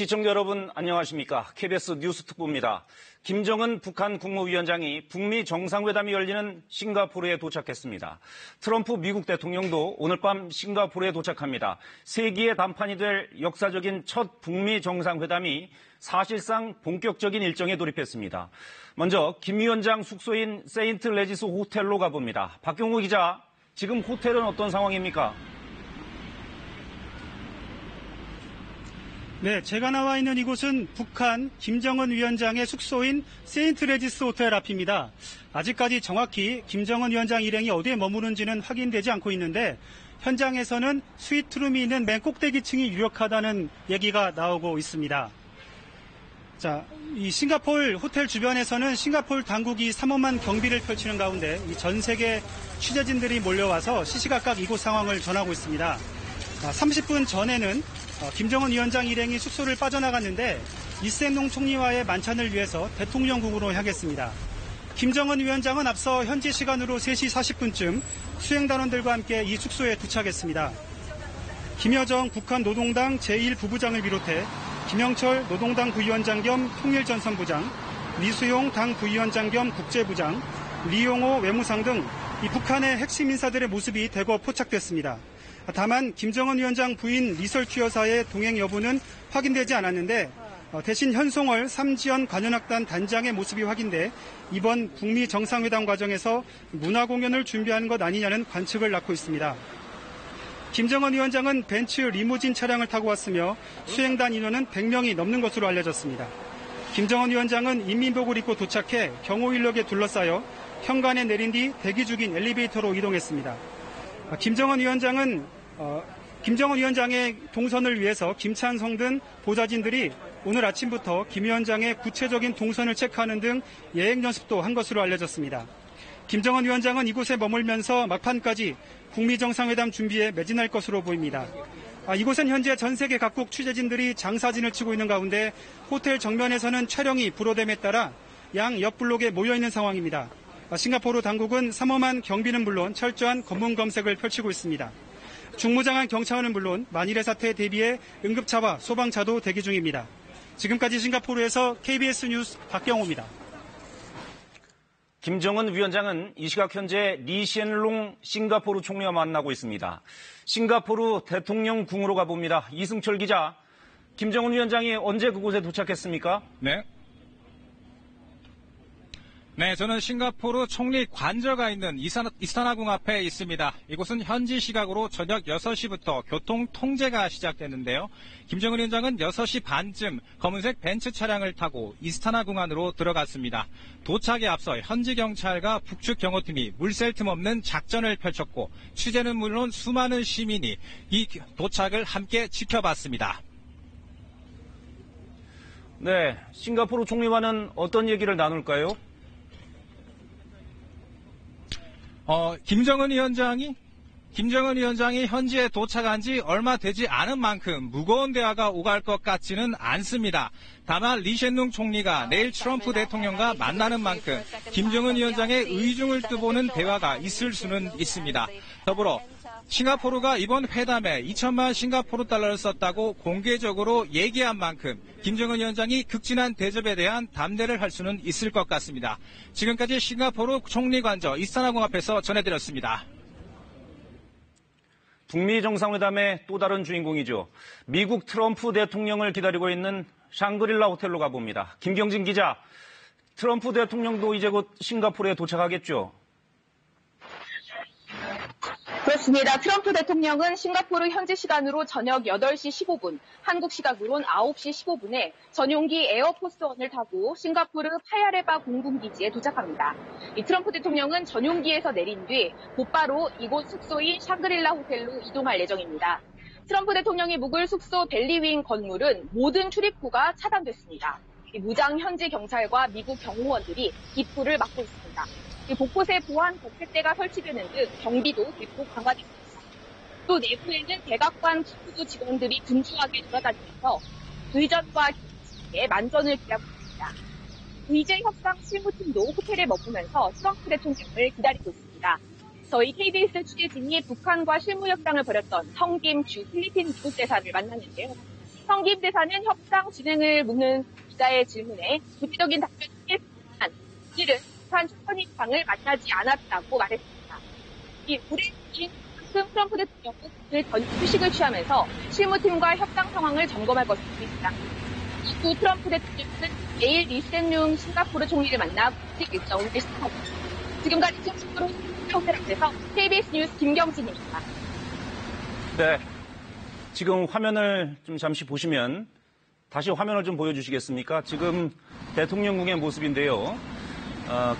시청자 여러분 안녕하십니까? KBS 뉴스특보입니다. 김정은 북한 국무위원장이 북미 정상회담이 열리는 싱가포르에 도착했습니다. 트럼프 미국 대통령도 오늘 밤 싱가포르에 도착합니다. 세기의 담판이 될 역사적인 첫 북미 정상회담이 사실상 본격적인 일정에 돌입했습니다. 먼저 김 위원장 숙소인 세인트 레지스 호텔로 가봅니다. 박경호 기자, 지금 호텔은 어떤 상황입니까? 네, 제가 나와 있는 이곳은 북한 김정은 위원장의 숙소인 세인트 레지스 호텔 앞입니다. 아직까지 정확히 김정은 위원장 일행이 어디에 머무는지는 확인되지 않고 있는데 현장에서는 스위트룸이 있는 맨 꼭대기층이 유력하다는 얘기가 나오고 있습니다. 자, 이 싱가포르 호텔 주변에서는 싱가포르 당국이 삼엄한 경비를 펼치는 가운데 전 세계 취재진들이 몰려와서 시시각각 이곳 상황을 전하고 있습니다. 30분 전에는 김정은 위원장 일행이 숙소를 빠져나갔는데 이센동 총리와의 만찬을 위해서 대통령궁으로 향했습니다. 김정은 위원장은 앞서 현지 시간으로 3시 40분쯤 수행단원들과 함께 이 숙소에 도착했습니다. 김여정 북한 노동당 제1부부장을 비롯해 김영철 노동당 부위원장 겸 통일전선부장, 리수용 당 부위원장 겸 국제부장, 리용호 외무상 등 이 북한의 핵심 인사들의 모습이 대거 포착됐습니다. 다만 김정은 위원장 부인 리설큐 여사의 동행 여부는 확인되지 않았는데 대신 현송월 삼지연 관현악단 단장의 모습이 확인돼 이번 북미 정상회담 과정에서 문화공연을 준비하는 것 아니냐는 관측을 낳고 있습니다. 김정은 위원장은 벤츠 리무진 차량을 타고 왔으며 수행단 인원은 100명이 넘는 것으로 알려졌습니다. 김정은 위원장은 인민복을 입고 도착해 경호인력에 둘러싸여 현관에 내린 뒤 대기 중인 엘리베이터로 이동했습니다. 김정은 위원장의 동선을 위해서 김찬성 등 보좌진들이 오늘 아침부터 김 위원장의 구체적인 동선을 체크하는 등 예행 연습도 한 것으로 알려졌습니다. 김정은 위원장은 이곳에 머물면서 막판까지 북미 정상회담 준비에 매진할 것으로 보입니다. 이곳은 현재 전 세계 각국 취재진들이 장사진을 치고 있는 가운데 호텔 정면에서는 촬영이 불어됨에 따라 양 옆 블록에 모여있는 상황입니다. 싱가포르 당국은 삼엄한 경비는 물론 철저한 검문 검색을 펼치고 있습니다. 중무장한 경찰은 물론 만일의 사태에 대비해 응급차와 소방차도 대기 중입니다. 지금까지 싱가포르에서 KBS 뉴스 박경호입니다. 김정은 위원장은 이 시각 현재 리시엔롱 싱가포르 총리와 만나고 있습니다. 싱가포르 대통령궁으로 가봅니다. 이승철 기자, 김정은 위원장이 언제 그곳에 도착했습니까? 네, 저는 싱가포르 총리 관저가 있는 이스타나궁 앞에 있습니다. 이곳은 현지 시각으로 저녁 6시부터 교통 통제가 시작됐는데요. 김정은 위원장은 6시 반쯤 검은색 벤츠 차량을 타고 이스타나궁 안으로 들어갔습니다. 도착에 앞서 현지 경찰과 북측 경호팀이 물샐 틈 없는 작전을 펼쳤고 취재는 물론 수많은 시민이 이 도착을 함께 지켜봤습니다. 네, 싱가포르 총리와는 어떤 얘기를 나눌까요? 김정은 위원장이 현지에 도착한 지 얼마 되지 않은 만큼 무거운 대화가 오갈 것 같지는 않습니다. 다만 리시엔룽 총리가 내일 트럼프 대통령과 만나는 만큼 김정은 위원장의 의중을 뜨보는 대화가 있을 수는 있습니다. 더불어 싱가포르가 이번 회담에 2천만 싱가포르 달러를 썼다고 공개적으로 얘기한 만큼 김정은 위원장이 극진한 대접에 대한 담대를 할 수는 있을 것 같습니다. 지금까지 싱가포르 총리 관저 이스타나궁 앞에서 전해드렸습니다. 북미 정상회담의 또 다른 주인공이죠. 미국 트럼프 대통령을 기다리고 있는 샹그릴라 호텔로 가봅니다. 김경진 기자, 트럼프 대통령도 이제 곧 싱가포르에 도착하겠죠? 그렇습니다. 트럼프 대통령은 싱가포르 현지 시간으로 저녁 8시 15분, 한국 시각으론 9시 15분에 전용기 에어포스원을 타고 싱가포르 파야레바 공군기지에 도착합니다. 이 트럼프 대통령은 전용기에서 내린 뒤 곧바로 이곳 숙소인 샹그릴라 호텔로 이동할 예정입니다. 트럼프 대통령이 묵을 숙소 벨리윙 건물은 모든 출입구가 차단됐습니다. 무장 현지 경찰과 미국 경호원들이 입구를 막고 있습니다. 곳곳에 보안 거택대가 설치되는 등 경비도 대폭 강화됐습니다. 또 내부에는 백악관 국무부 직원들이 분주하게 돌아다니면서 의전과 경찰에 만전을 기하고 있습니다. 의제 협상 실무팀도 호텔에 머무면서 트럼프 대통령을 기다리고 있습니다. 저희 KBS 취재진이 북한과 실무 협상을 벌였던 성김 주 필리핀 미국 대사를 만났는데요. 성김 대사는 협상 진행을 묻는 기자의 질문에 구체적인 답변을 피했지만 이들은 북한 최선위상을 만나지 않았다고 말했습니다. 이 우리 트럼프 대통령은 오늘 저녁 휴식을 취하면서 실무팀과 협상 상황을 점검할 것입니다. 이후 트럼프 대통령은 내일 리센룽 싱가포르 총리를 만나 공식 일정을 시작합니다. 지금까지 싱가포르 호텔에서 KBS 뉴스 김경진입니다. 네, 지금 화면을 좀 잠시 보시면 다시 화면을 좀 보여주시겠습니까? 지금 대통령궁의 모습인데요.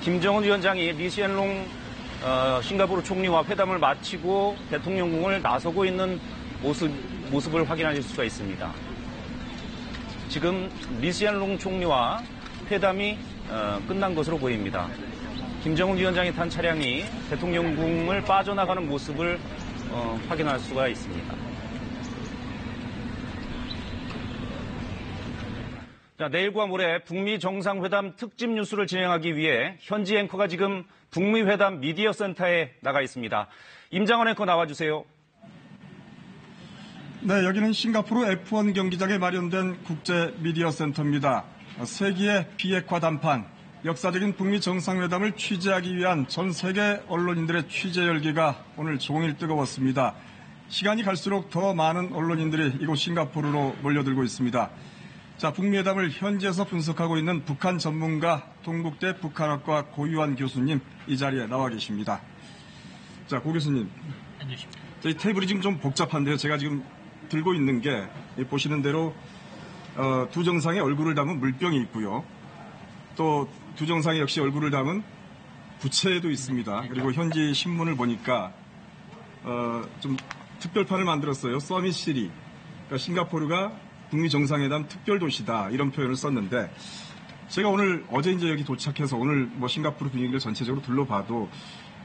김정은 위원장이 리시엔룽 싱가포르 총리와 회담을 마치고 대통령궁을 나서고 있는 모습을 확인하실 수가 있습니다. 지금 리시엔룽 총리와 회담이 끝난 것으로 보입니다. 김정은 위원장이 탄 차량이 대통령궁을 빠져나가는 모습을 확인할 수가 있습니다. 자, 내일과 모레 북미 정상회담 특집 뉴스를 진행하기 위해 현지 앵커가 지금 북미 회담 미디어 센터에 나가 있습니다. 임장원 앵커 나와주세요. 네, 여기는 싱가포르 F1 경기장에 마련된 국제 미디어 센터입니다. 세기의 비핵화 담판, 역사적인 북미 정상회담을 취재하기 위한 전 세계 언론인들의 취재 열기가 오늘 종일 뜨거웠습니다. 시간이 갈수록 더 많은 언론인들이 이곳 싱가포르로 몰려들고 있습니다. 자, 북미 회담을 현지에서 분석하고 있는 북한 전문가 동국대 북한학과 고유한 교수님 이 자리에 나와 계십니다. 자, 고 교수님. 안녕하십니까. 저희 테이블이 지금 좀 복잡한데요. 제가 지금 들고 있는 게 보시는 대로 두 정상의 얼굴을 담은 물병이 있고요. 또 두 정상이 역시 얼굴을 담은 부채도 있습니다. 그리고 현지 신문을 보니까 좀 특별판을 만들었어요. 서밋 시리. 그러니까 싱가포르가 북미 정상회담 특별 도시다 이런 표현을 썼는데 제가 어제 이제 여기 도착해서 오늘 싱가포르 분위기를 전체적으로 둘러봐도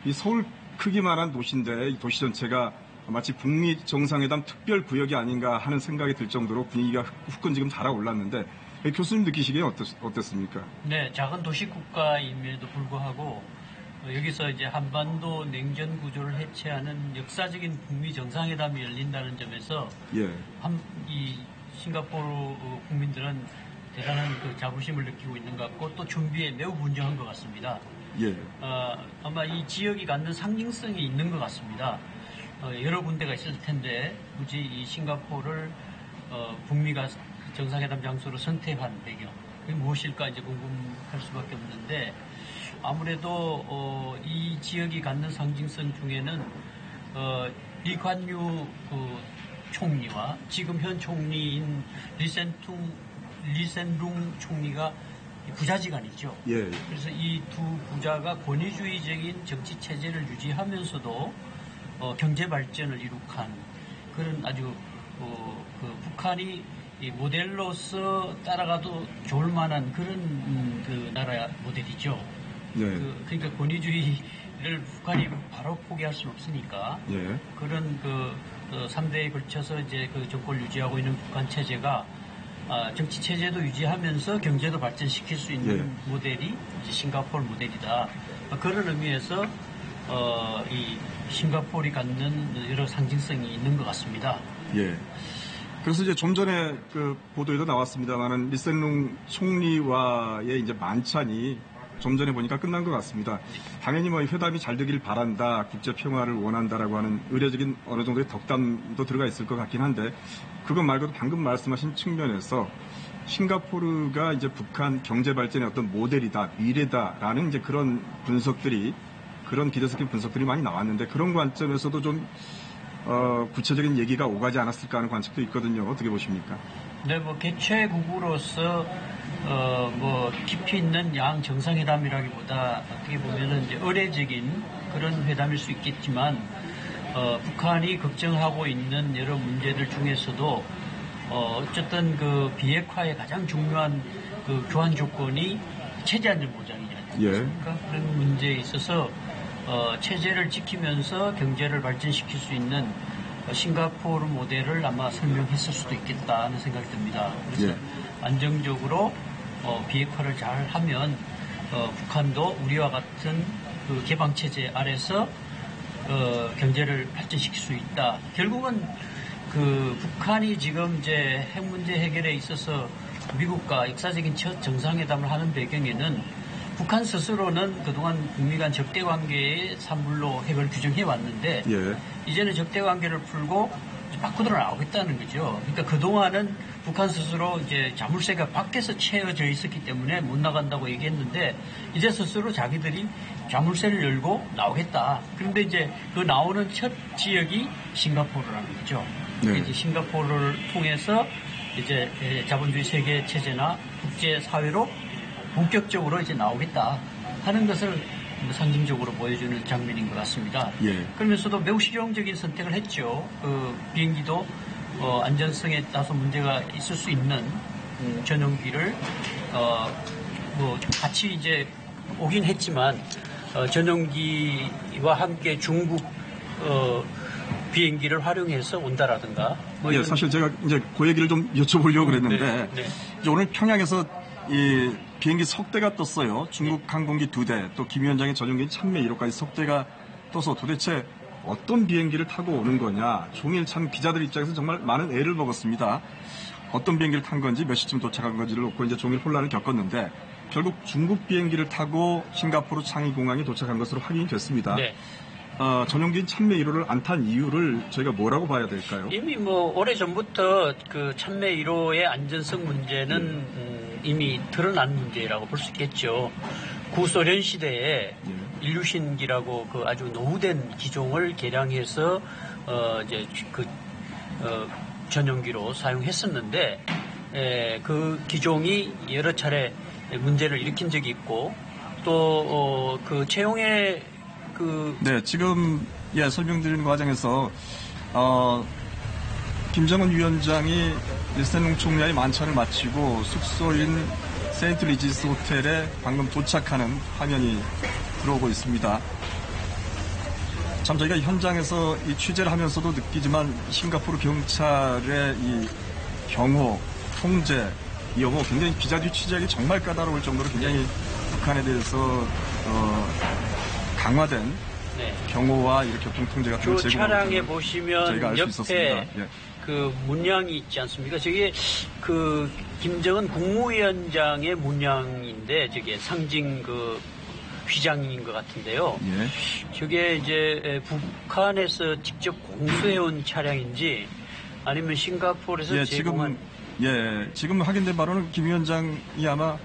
이 서울 크기만한 도시인데 이 도시 전체가 마치 북미 정상회담 특별 구역이 아닌가 하는 생각이 들 정도로 분위기가 후끈 지금 달아올랐는데 교수님 느끼시기에 어땠습니까? 네, 작은 도시 국가임에도 불구하고 여기서 이제 한반도 냉전 구조를 해체하는 역사적인 북미 정상회담이 열린다는 점에서 이 싱가포르 국민들은 대단한 그 자부심을 느끼고 있는 것 같고 또 준비에 매우 분주한 것 같습니다. 아마 이 지역이 갖는 상징성이 있는 것 같습니다. 여러 군데가 있을 텐데 굳이 이 싱가포르를 북미가 정상회담 장소로 선택한 배경 그게 무엇일까 이제 궁금할 수밖에 없는데 아무래도 이 지역이 갖는 상징성 중에는 리관유 총리와 지금 현 총리인 리센룽 총리가 부자지간이죠. 그래서 이 두 부자가 권위주의적인 정치 체제를 유지하면서도 경제 발전을 이룩한 그런 아주 북한이 모델로서 따라가도 좋을 만한 그런 그 나라 모델이죠. 그러니까 권위주의를 북한이 바로 포기할 수는 없으니까 그런 3대에 걸쳐서 이제 그 정권을 유지하고 있는 북한 체제가 정치 체제도 유지하면서 경제도 발전시킬 수 있는 모델이 이제 싱가포르 모델이다. 그런 의미에서 이 싱가포르이 갖는 여러 상징성이 있는 것 같습니다. 그래서 이제 좀 전에 그 보도에도 나왔습니다만은 리센룽 총리와의 이제 만찬이 좀 전에 보니까 끝난 것 같습니다. 당연히 회담이 잘 되길 바란다, 국제 평화를 원한다라고 하는 의례적인 어느 정도의 덕담도 들어가 있을 것 같긴 한데 그것 말고도 방금 말씀하신 측면에서 싱가포르가 이제 북한 경제 발전의 어떤 모델이다, 미래다라는 이제 그런 기대적인 분석들이 많이 나왔는데 그런 관점에서도 좀 구체적인 얘기가 오가지 않았을까 하는 관측도 있거든요. 어떻게 보십니까? 네, 개최국으로서 깊이 있는 양 정상회담이라기보다 어떻게 보면은 이제 의례적인 그런 회담일 수 있겠지만 북한이 걱정하고 있는 여러 문제들 중에서도 어쨌든 그 비핵화의 가장 중요한 그 교환 조건이 체제 안전 보장이지 않습니까? 그런 문제에 있어서 체제를 지키면서 경제를 발전시킬 수 있는 싱가포르 모델을 아마 설명했을 수도 있겠다 하는 생각이 듭니다. 그래서 안정적으로 비핵화를 잘 하면 북한도 우리와 같은 그 개방체제 아래서 경제를 발전시킬 수 있다. 결국은 그 북한이 지금 이제 핵 문제 해결에 있어서 미국과 역사적인 첫 정상회담을 하는 배경에는 북한 스스로는 그동안 북미 간 적대 관계의 산물로 핵을 규정해 왔는데 예. 이제는 적대 관계를 풀고 밖으로 나오겠다는 거죠. 그러니까 그동안은 북한 스스로 이제 자물쇠가 밖에서 채워져 있었기 때문에 못 나간다고 얘기했는데 이제 스스로 자기들이 자물쇠를 열고 나오겠다. 그런데 이제 그 나오는 첫 지역이 싱가포르라는 거죠. 네. 이제 싱가포르를 통해서 이제 자본주의 세계 체제나 국제 사회로 본격적으로 이제 나오겠다 하는 것을 상징적으로 보여주는 장면인 것 같습니다. 예. 그러면서도 매우 실용적인 선택을 했죠. 그 비행기도 안전성에 따라서 문제가 있을 수 있는 전용기를 뭐 같이 이제 오긴 했지만 전용기와 함께 중국 비행기를 활용해서 온다라든가. 뭐 예, 사실 제가 이제 그 얘기를 좀 여쭤보려고 그랬는데 네. 이제 오늘 평양에서 이 비행기 석 대가 떴어요. 중국 항공기 2대, 또 김 위원장의 전용기인 참매 1호까지 석 대가 떠서 도대체 어떤 비행기를 타고 오는 거냐. 종일 참 기자들 입장에서 정말 많은 애를 먹었습니다. 어떤 비행기를 탄 건지 몇 시쯤 도착한 건지를 놓고 이제 종일 혼란을 겪었는데 결국 중국 비행기를 타고 싱가포르 창의공항에 도착한 것으로 확인이 됐습니다. 네. 전용기인 참매 1호를 안 탄 이유를 저희가 뭐라고 봐야 될까요? 이미 뭐 오래전부터 그 참매 1호의 안전성 문제는 이미 드러난 문제라고 볼 수 있겠죠. 구소련 시대에 일류신기라고 그 아주 노후된 기종을 개량해서 이제 전용기로 사용했었는데 그 기종이 여러 차례 문제를 일으킨 적이 있고 또 그 채용의 네, 지금 설명드리는 과정에서 김정은 위원장이 리센룽 총리와의 만찬을 마치고 숙소인 세인트 리지스 호텔에 방금 도착하는 화면이 들어오고 있습니다. 참 저희가 현장에서 이 취재를 하면서도 느끼지만 싱가포르 경찰의 이 경호, 통제, 이 경우 굉장히 기자들이 취재하기 정말 까다로울 정도로 굉장히 북한에 대해서 강화된 경호와 이렇게 교통통제 같은 그 차량에 보시면 옆에 예. 그 문양이 있지 않습니까? 저게 그 김정은 국무위원장의 문양인데 저게 상징 그 휘장인 것 같은데요. 예. 저게 이제 북한에서 직접 공수해온 차량인지 아니면 싱가포르에서 제공한 지금 확인된 바로는 김 위원장이 아마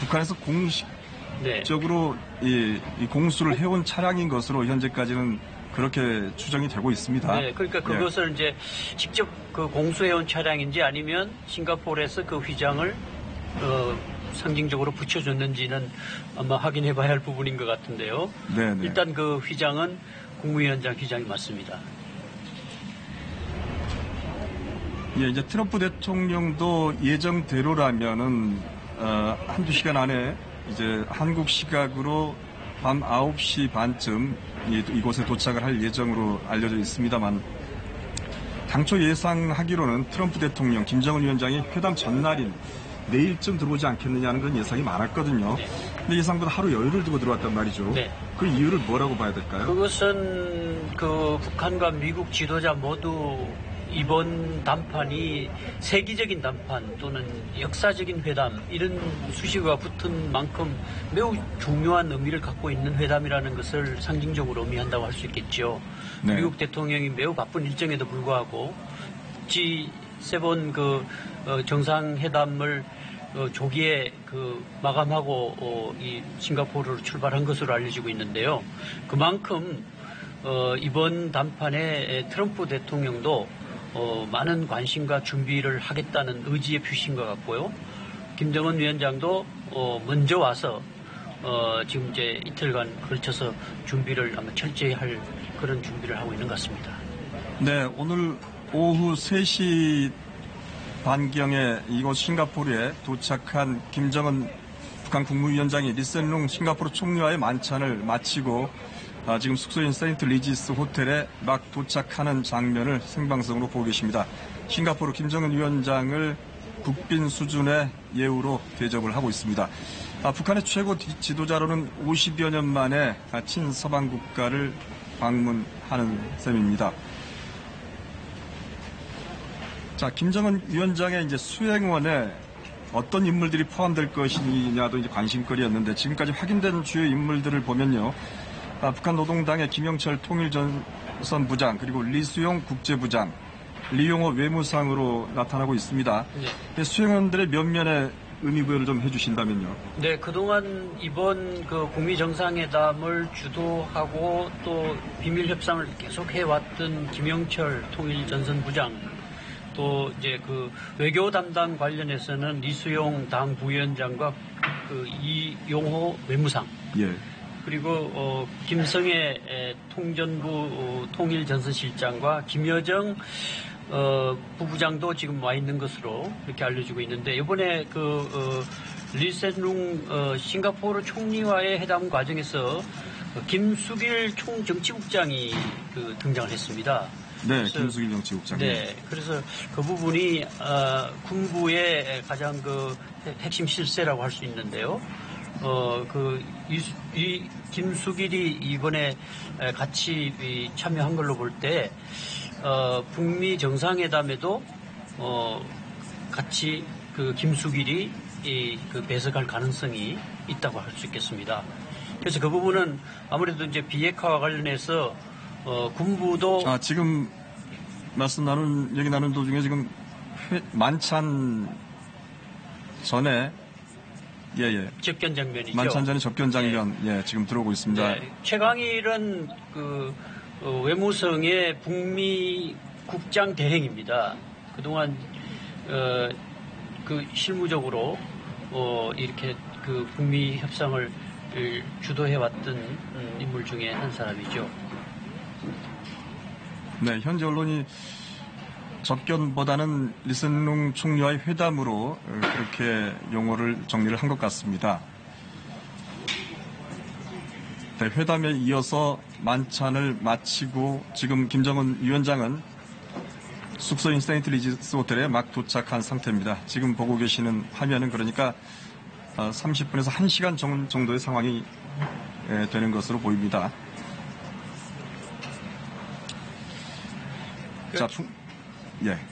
북한에서 공식적으로 이 공수를 해온 차량인 것으로 현재까지는 그렇게 추정이 되고 있습니다. 네, 그러니까 그것을 이제 직접 그 공수해온 차량인지 아니면 싱가포르에서 그 휘장을 상징적으로 붙여줬는지는 아마 확인해봐야 할 부분인 것 같은데요. 네네. 일단 그 휘장은 국무위원장 휘장이 맞습니다. 예, 이제 트럼프 대통령도 예정대로라면은 한두 시간 안에 이제 한국 시각으로 밤 9시 반쯤 이곳에 도착을 할 예정으로 알려져 있습니다만 당초 예상하기로는 트럼프 대통령, 김정은 위원장이 회담 전날인 내일쯤 들어오지 않겠느냐는 그런 예상이 많았거든요. 근데 예상보다 하루 여유를 두고 들어왔단 말이죠. 네. 그 이유를 뭐라고 봐야 될까요? 그것은 그 북한과 미국 지도자 모두 이번 담판이 세계적인 담판 또는 역사적인 회담 이런 수식어가 붙은 만큼 매우 중요한 의미를 갖고 있는 회담이라는 것을 상징적으로 의미한다고 할 수 있겠죠. 네. 미국 대통령이 매우 바쁜 일정에도 불구하고 G7 그 정상회담을 조기에 그 마감하고 이 싱가포르로 출발한 것으로 알려지고 있는데요. 그만큼 이번 담판에 트럼프 대통령도 많은 관심과 준비를 하겠다는 의지의 표시인 것 같고요. 김정은 위원장도 먼저 와서 지금 이제 이틀간 걸쳐서 준비를 아마 철저히 할 그런 준비를 하고 있는 것 같습니다. 네, 오늘 오후 3시 반경에 이곳 싱가포르에 도착한 김정은 북한 국무위원장이 리센룽 싱가포르 총리와의 만찬을 마치고 지금 숙소인 세인트 리지스 호텔에 막 도착하는 장면을 생방송으로 보고 계십니다. 싱가포르 김정은 위원장을 국빈 수준의 예우로 대접을 하고 있습니다. 북한의 최고 지도자로는 50여 년 만에 친서방 국가를 방문하는 셈입니다. 자, 김정은 위원장의 이제 수행원에 어떤 인물들이 포함될 것이냐도 이제 관심거리였는데 지금까지 확인된 주요 인물들을 보면요. 북한 노동당의 김영철 통일전선 부장, 그리고 리수용 국제부장, 리용호 외무상으로 나타나고 있습니다. 네. 수행원들의 면면에 의미부여를 좀 해주신다면요. 네, 그동안 이번 그 북미 정상회담을 주도하고 또 비밀 협상을 계속 해왔던 김영철 통일전선부장, 또 이제 그 외교 담당 관련해서는 리수용 당 부위원장과 그 이용호 외무상, 예. 그리고 김성애 통전부 통일전선실장과 김여정 부부장도 지금 와 있는 것으로 이렇게 알려지고 있는데, 이번에 리센룽 싱가포르 총리와의 회담 과정에서 김수길 총정치국장이 등장을 했습니다. 네, 김수길 정치국장. 네, 그래서 그 부분이 군부의 가장 핵심 실세라고 할 수 있는데요. 이 김수길이 이번에 같이 참여한 걸로 볼 때, 북미 정상회담에도 같이 김수길이 배석할 가능성이 있다고 할 수 있겠습니다. 그래서 그 부분은 아무래도 이제 비핵화와 관련해서 군부도 지금 얘기 나눈 도중에 지금 만찬 전에 접견 장면이죠. 만찬 전에 접견 장면 지금 들어오고 있습니다. 네, 최강일은 외무성의 북미 국장 대행입니다. 그동안 실무적으로 이렇게 북미 협상을 주도해왔던 인물 중에 한 사람이죠. 네, 현재 언론이 접견보다는 리센룽 총리와의 회담으로 그렇게 용어를 정리를 한 것 같습니다. 네, 회담에 이어서 만찬을 마치고 지금 김정은 위원장은 숙소인 세인트 리지스 호텔에 막 도착한 상태입니다. 지금 보고 계시는 화면은 그러니까 30분에서 1시간 정도의 상황이 되는 것으로 보입니다. 자,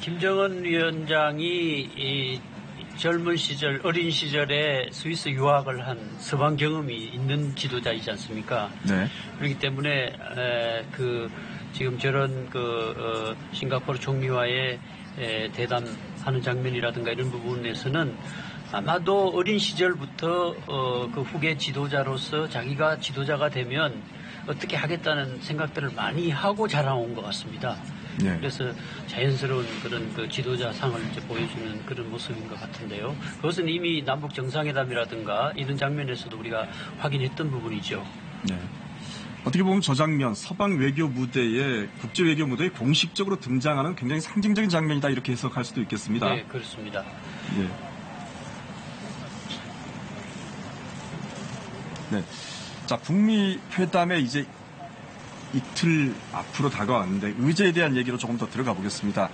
김정은 위원장이 젊은 시절, 어린 시절에 스위스 유학을 한 서방 경험이 있는 지도자이지 않습니까? 네. 그렇기 때문에 지금 저런 싱가포르 총리와의 대담하는 장면이라든가 이런 부분에서는 아마도 어린 시절부터 후계 지도자로서 자기가 지도자가 되면 어떻게 하겠다는 생각들을 많이 하고 자라온 것 같습니다. 네. 그래서 자연스러운 그런 지도자상을 이제 보여주는 그런 모습인 것 같은데요. 그것은 이미 남북 정상회담이라든가 이런 장면에서도 우리가 확인했던 부분이죠. 네. 어떻게 보면 저 장면, 서방 외교 무대에, 국제 외교 무대에 공식적으로 등장하는 굉장히 상징적인 장면이다, 이렇게 해석할 수도 있겠습니다. 네, 그렇습니다. 네. 네. 자, 북미 회담에 이제 이틀 앞으로 다가왔는데 의제에 대한 얘기로 조금 더 들어가 보겠습니다.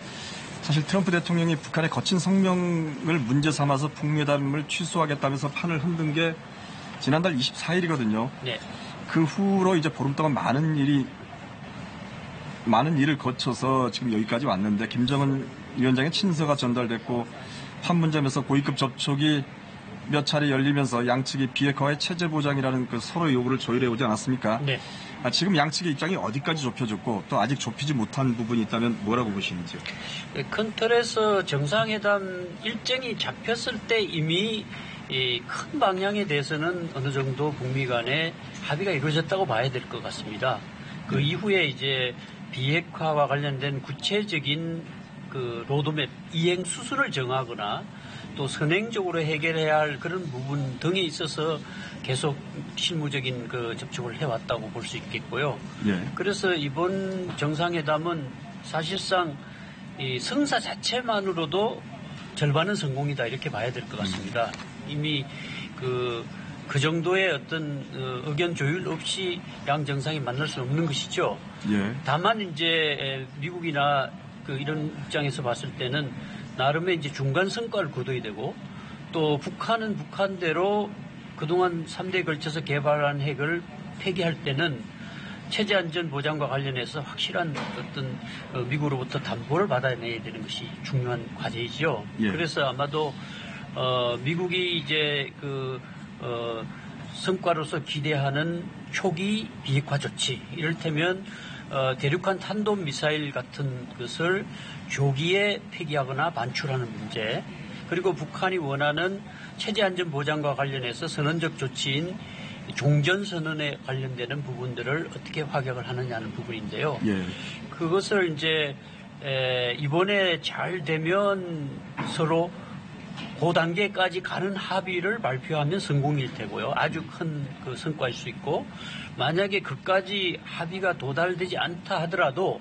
사실 트럼프 대통령이 북한의 거친 성명을 문제 삼아서 북미 회담을 취소하겠다면서 판을 흔든 게 지난달 24일이거든요. 네. 그 후로 이제 보름 동안 많은 일을 거쳐서 지금 여기까지 왔는데, 김정은 위원장의 친서가 전달됐고 판문점에서 고위급 접촉이 몇 차례 열리면서 양측이 비핵화의 체제 보장이라는 서로의 요구를 조율해 오지 않았습니까? 네. 지금 양측의 입장이 어디까지 좁혀졌고 또 아직 좁히지 못한 부분이 있다면 뭐라고 보시는지요? 큰 틀에서 정상회담 일정이 잡혔을 때 이미 큰 방향에 대해서는 어느 정도 북미 간에 합의가 이루어졌다고 봐야 될 것 같습니다. 그 이후에 이제 비핵화와 관련된 구체적인 로드맵 이행 수순을 정하거나 또 선행적으로 해결해야 할 그런 부분 등에 있어서 계속 실무적인 접촉을 해왔다고 볼 수 있겠고요. 예. 그래서 이번 정상회담은 사실상 이 성사 자체만으로도 절반은 성공이다, 이렇게 봐야 될 것 같습니다. 이미 그 정도의 어떤 의견 조율 없이 양 정상이 만날 수 없는 것이죠. 예. 다만 이제 미국이나 이런 입장에서 봤을 때는 나름의 이제 중간 성과를 거둬야 되고, 또 북한은 북한대로 그동안 3대에 걸쳐서 개발한 핵을 폐기할 때는 체제 안전 보장과 관련해서 확실한 어떤 미국으로부터 담보를 받아내야 되는 것이 중요한 과제이죠. 예. 그래서 아마도 미국이 이제 성과로서 기대하는 초기 비핵화 조치, 이를테면 대륙간 탄도 미사일 같은 것을 조기에 폐기하거나 반출하는 문제, 그리고 북한이 원하는 체제 안전 보장과 관련해서 선언적 조치인 종전선언에 관련되는 부분들을 어떻게 확약을 하느냐는 부분인데요. 예. 그것을 이제 이번에 잘 되면 서로 그 단계까지 가는 합의를 발표하면 성공일 테고요. 아주 큰 그 성과일 수 있고, 만약에 그까지 합의가 도달되지 않다 하더라도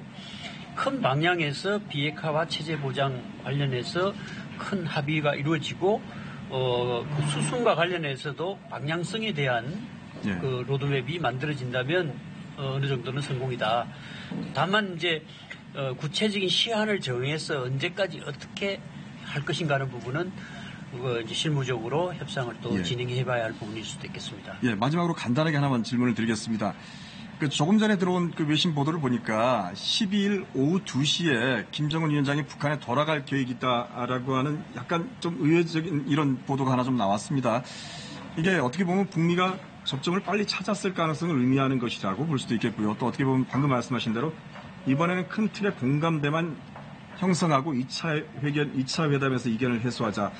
큰 방향에서 비핵화와 체제 보장 관련해서 큰 합의가 이루어지고 그 수순과 관련해서도 방향성에 대한 예. 그 로드맵이 만들어진다면 어느 정도는 성공이다. 다만 이제 구체적인 시한을 정해서 언제까지 어떻게 할 것인가 하는 부분은 이제 실무적으로 협상을 또 예. 진행해봐야 할 부분일 수도 있겠습니다. 예, 마지막으로 간단하게 하나만 질문을 드리겠습니다. 조금 전에 들어온 그 외신 보도를 보니까 12일 오후 2시에 김정은 위원장이 북한에 돌아갈 계획이 있다라고 하는 약간 좀 의외적인 이런 보도가 하나 좀 나왔습니다. 이게 어떻게 보면 북미가 접점을 빨리 찾았을 가능성을 의미하는 것이라고 볼 수도 있겠고요. 또 어떻게 보면 방금 말씀하신 대로 이번에는 큰 틀의 공감대만 형성하고 2차 회담에서 이견을 해소하자.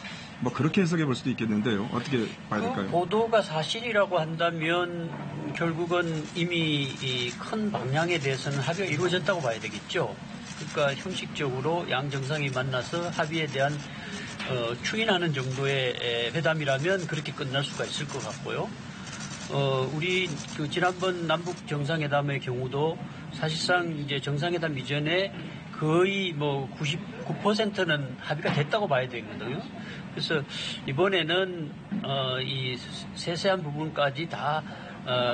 뭐 그렇게 해석해 볼 수도 있겠는데요. 어떻게 봐야 될까요? 그 보도가 사실이라고 한다면 결국은 이미 이 큰 방향에 대해서는 합의가 이루어졌다고 봐야 되겠죠. 그러니까 형식적으로 양 정상이 만나서 합의에 대한 추인하는 정도의 회담이라면 그렇게 끝날 수가 있을 것 같고요. 우리 그 지난번 남북 정상회담의 경우도 사실상 이제 정상회담 이전에 거의 뭐 99%는 합의가 됐다고 봐야 되거든요. 그래서 이번에는 이 세세한 부분까지 다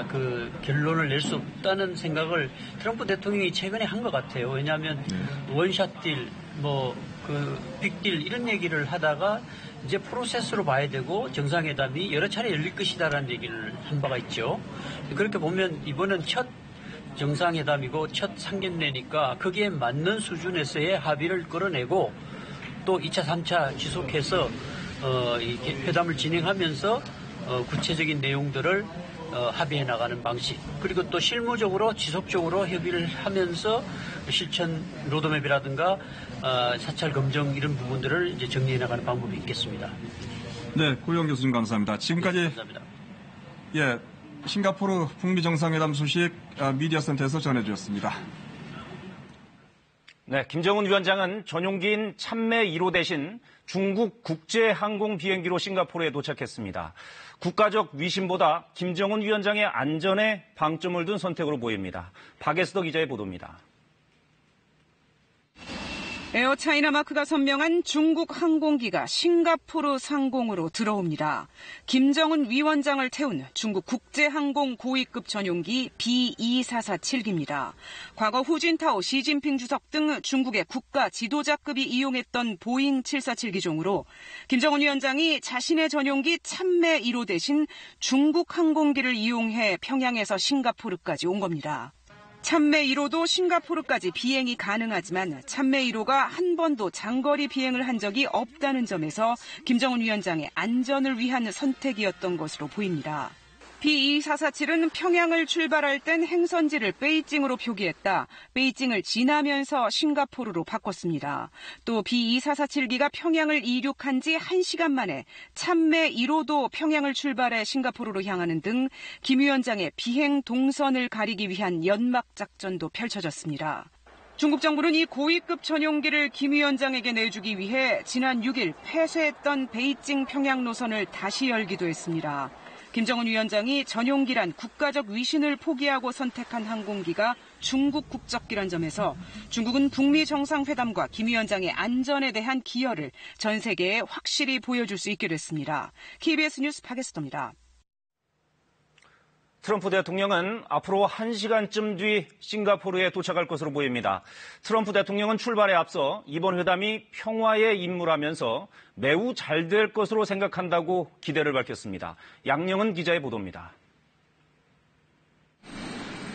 그 결론을 낼 수 없다는 생각을 트럼프 대통령이 최근에 한 것 같아요. 왜냐하면 원샷 딜, 뭐 그 빅딜 이런 얘기를 하다가 이제 프로세스로 봐야 되고 정상회담이 여러 차례 열릴 것이다라는 얘기를 한 바가 있죠. 그렇게 보면 이번은 첫 정상회담이고 첫 상견례니까 거기에 맞는 수준에서의 합의를 끌어내고 또 2차, 3차 지속해서 이렇게 회담을 진행하면서 구체적인 내용들을 합의해 나가는 방식, 그리고 또 실무적으로 지속적으로 협의를 하면서 실천 로드맵이라든가 사찰 검증 이런 부분들을 이제 정리해 나가는 방법이 있겠습니다. 네, 고영 교수님 감사합니다. 지금까지 네, 감사합니다. 예, 싱가포르 북미 정상회담 소식 미디어 센터에서 전해주셨습니다. 네, 김정은 위원장은 전용기인 참매 1호 대신 중국 국제항공 비행기로 싱가포르에 도착했습니다. 국가적 위신보다 김정은 위원장의 안전에 방점을 둔 선택으로 보입니다. 박예스더 기자의 보도입니다. 에어차이나 마크가 선명한 중국 항공기가 싱가포르 상공으로 들어옵니다. 김정은 위원장을 태운 중국 국제항공 고위급 전용기 B2447기입니다. 과거 후진타오, 시진핑 주석 등 중국의 국가 지도자급이 이용했던 보잉 747기종으로 김정은 위원장이 자신의 전용기 참매 1호 대신 중국 항공기를 이용해 평양에서 싱가포르까지 온 겁니다. 참매 1호도 싱가포르까지 비행이 가능하지만 참매 1호가 한 번도 장거리 비행을 한 적이 없다는 점에서 김정은 위원장의 안전을 위한 선택이었던 것으로 보입니다. B2447은 평양을 출발할 땐 행선지를 베이징으로 표기했다. 베이징을 지나면서 싱가포르로 바꿨습니다. 또 B2447기가 평양을 이륙한 지 1시간 만에 참매 1호도 평양을 출발해 싱가포르로 향하는 등 김 위원장의 비행 동선을 가리기 위한 연막 작전도 펼쳐졌습니다. 중국 정부는 이 고위급 전용기를 김 위원장에게 내주기 위해 지난 6일 폐쇄했던 베이징 평양 노선을 다시 열기도 했습니다. 김정은 위원장이 전용기란 국가적 위신을 포기하고 선택한 항공기가 중국 국적기란 점에서 중국은 북미 정상회담과 김 위원장의 안전에 대한 기여를 전 세계에 확실히 보여줄 수 있게 됐습니다. KBS 뉴스 박예스더입니다. 트럼프 대통령은 앞으로 1시간쯤 뒤 싱가포르에 도착할 것으로 보입니다. 트럼프 대통령은 출발에 앞서 이번 회담이 평화의 임무라면서 매우 잘 될 것으로 생각한다고 기대를 밝혔습니다. 양영은 기자의 보도입니다.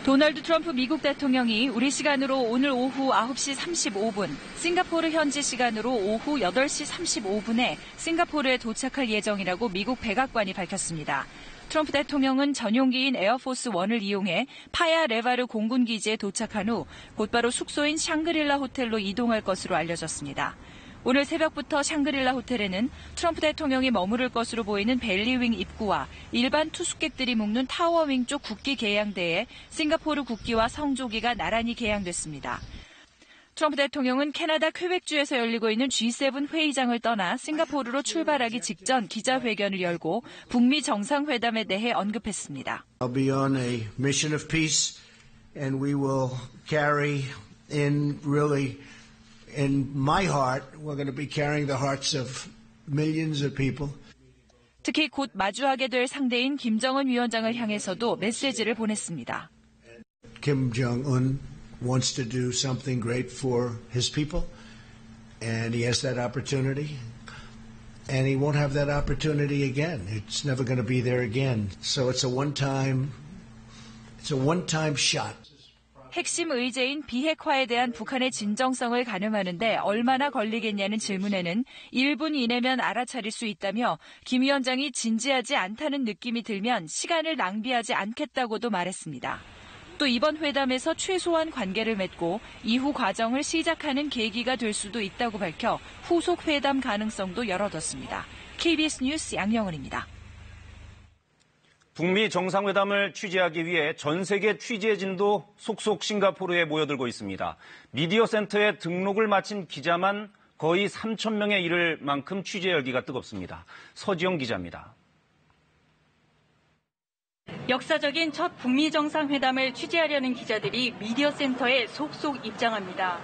도널드 트럼프 미국 대통령이 우리 시간으로 오늘 오후 9시 35분, 싱가포르 현지 시간으로 오후 8시 35분에 싱가포르에 도착할 예정이라고 미국 백악관이 밝혔습니다. 트럼프 대통령은 전용기인 에어포스 1을 이용해 파야 레바르 공군기지에 도착한 후 곧바로 숙소인 샹그릴라 호텔로 이동할 것으로 알려졌습니다. 오늘 새벽부터 샹그릴라 호텔에는 트럼프 대통령이 머무를 것으로 보이는 벨리윙 입구와 일반 투숙객들이 묵는 타워윙 쪽 국기 개양대에 싱가포르 국기와 성조기가 나란히 개양됐습니다. 트럼프 대통령은 캐나다 퀘벡주에서 열리고 있는 G7 회의장을 떠나 싱가포르로 출발하기 직전 기자회견을 열고 북미 정상회담에 대해 언급했습니다. I'll be on a mission of peace and we will carry in really in my heart, we're going to be carrying the hearts of millions of people. 특히 곧 마주하게 될 상대인 김정은 위원장을 향해서도 메시지를 보냈습니다. Kim Jong-un wants to do something great for his people, and he has that opportunity, and he won't have that opportunity again. It's never going to be there again. So it's a one-time shot. 핵심 의제인 비핵화에 대한 북한의 진정성을 가늠하는데 얼마나 걸리겠냐는 질문에는 1분 이내면 알아차릴 수 있다며 김 위원장이 진지하지 않다는 느낌이 들면 시간을 낭비하지 않겠다고도 말했습니다. 또 이번 회담에서 최소한 관계를 맺고 이후 과정을 시작하는 계기가 될 수도 있다고 밝혀 후속 회담 가능성도 열어뒀습니다. KBS 뉴스 양영은입니다. 북미 정상회담을 취재하기 위해 전 세계 취재진도 속속 싱가포르에 모여들고 있습니다. 미디어 센터에 등록을 마친 기자만 거의 3,000명에 이를 만큼 취재 열기가 뜨겁습니다. 서지영 기자입니다. 역사적인 첫 북미 정상회담을 취재하려는 기자들이 미디어 센터에 속속 입장합니다.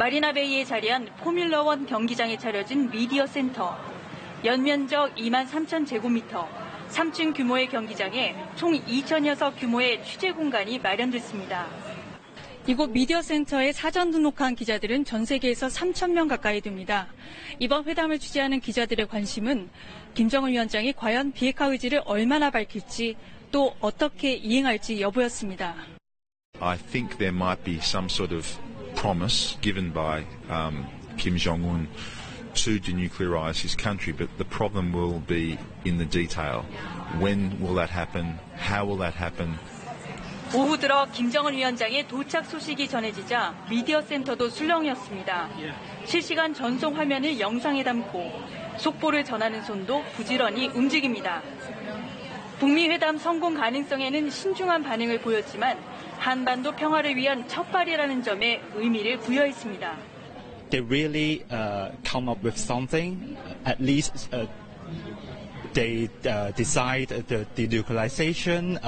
마리나베이에 자리한 포뮬러1 경기장에 차려진 미디어 센터. 연면적 23,000제곱미터, 3층 규모의 경기장에 총 2,000여 석 규모의 취재 공간이 마련됐습니다. 이곳 미디어 센터에 사전 등록한 기자들은 전 세계에서 3,000명 가까이 됩니다. 이번 회담을 취재하는 기자들의 관심은 김정은 위원장이 과연 비핵화 의지를 얼마나 밝힐지 또 어떻게 이행할지 여부였습니다. I think there might be some sort of promise given by Kim Jong-un to denuclearize his country, but the problem will be in the detail. When will that happen? How will that happen? 오후 들어 김정은 위원장의 도착 소식이 전해지자 미디어 센터도 술렁이었습니다. 실시간 전송 화면을 영상에 담고 속보를 전하는 손도 부지런히 움직입니다. 북미 회담 성공 가능성에는 신중한 반응을 보였지만 한반도 평화를 위한 첫발이라는 점에 의미를 부여했습니다. They really come up with something. At least they decide the denuclearization.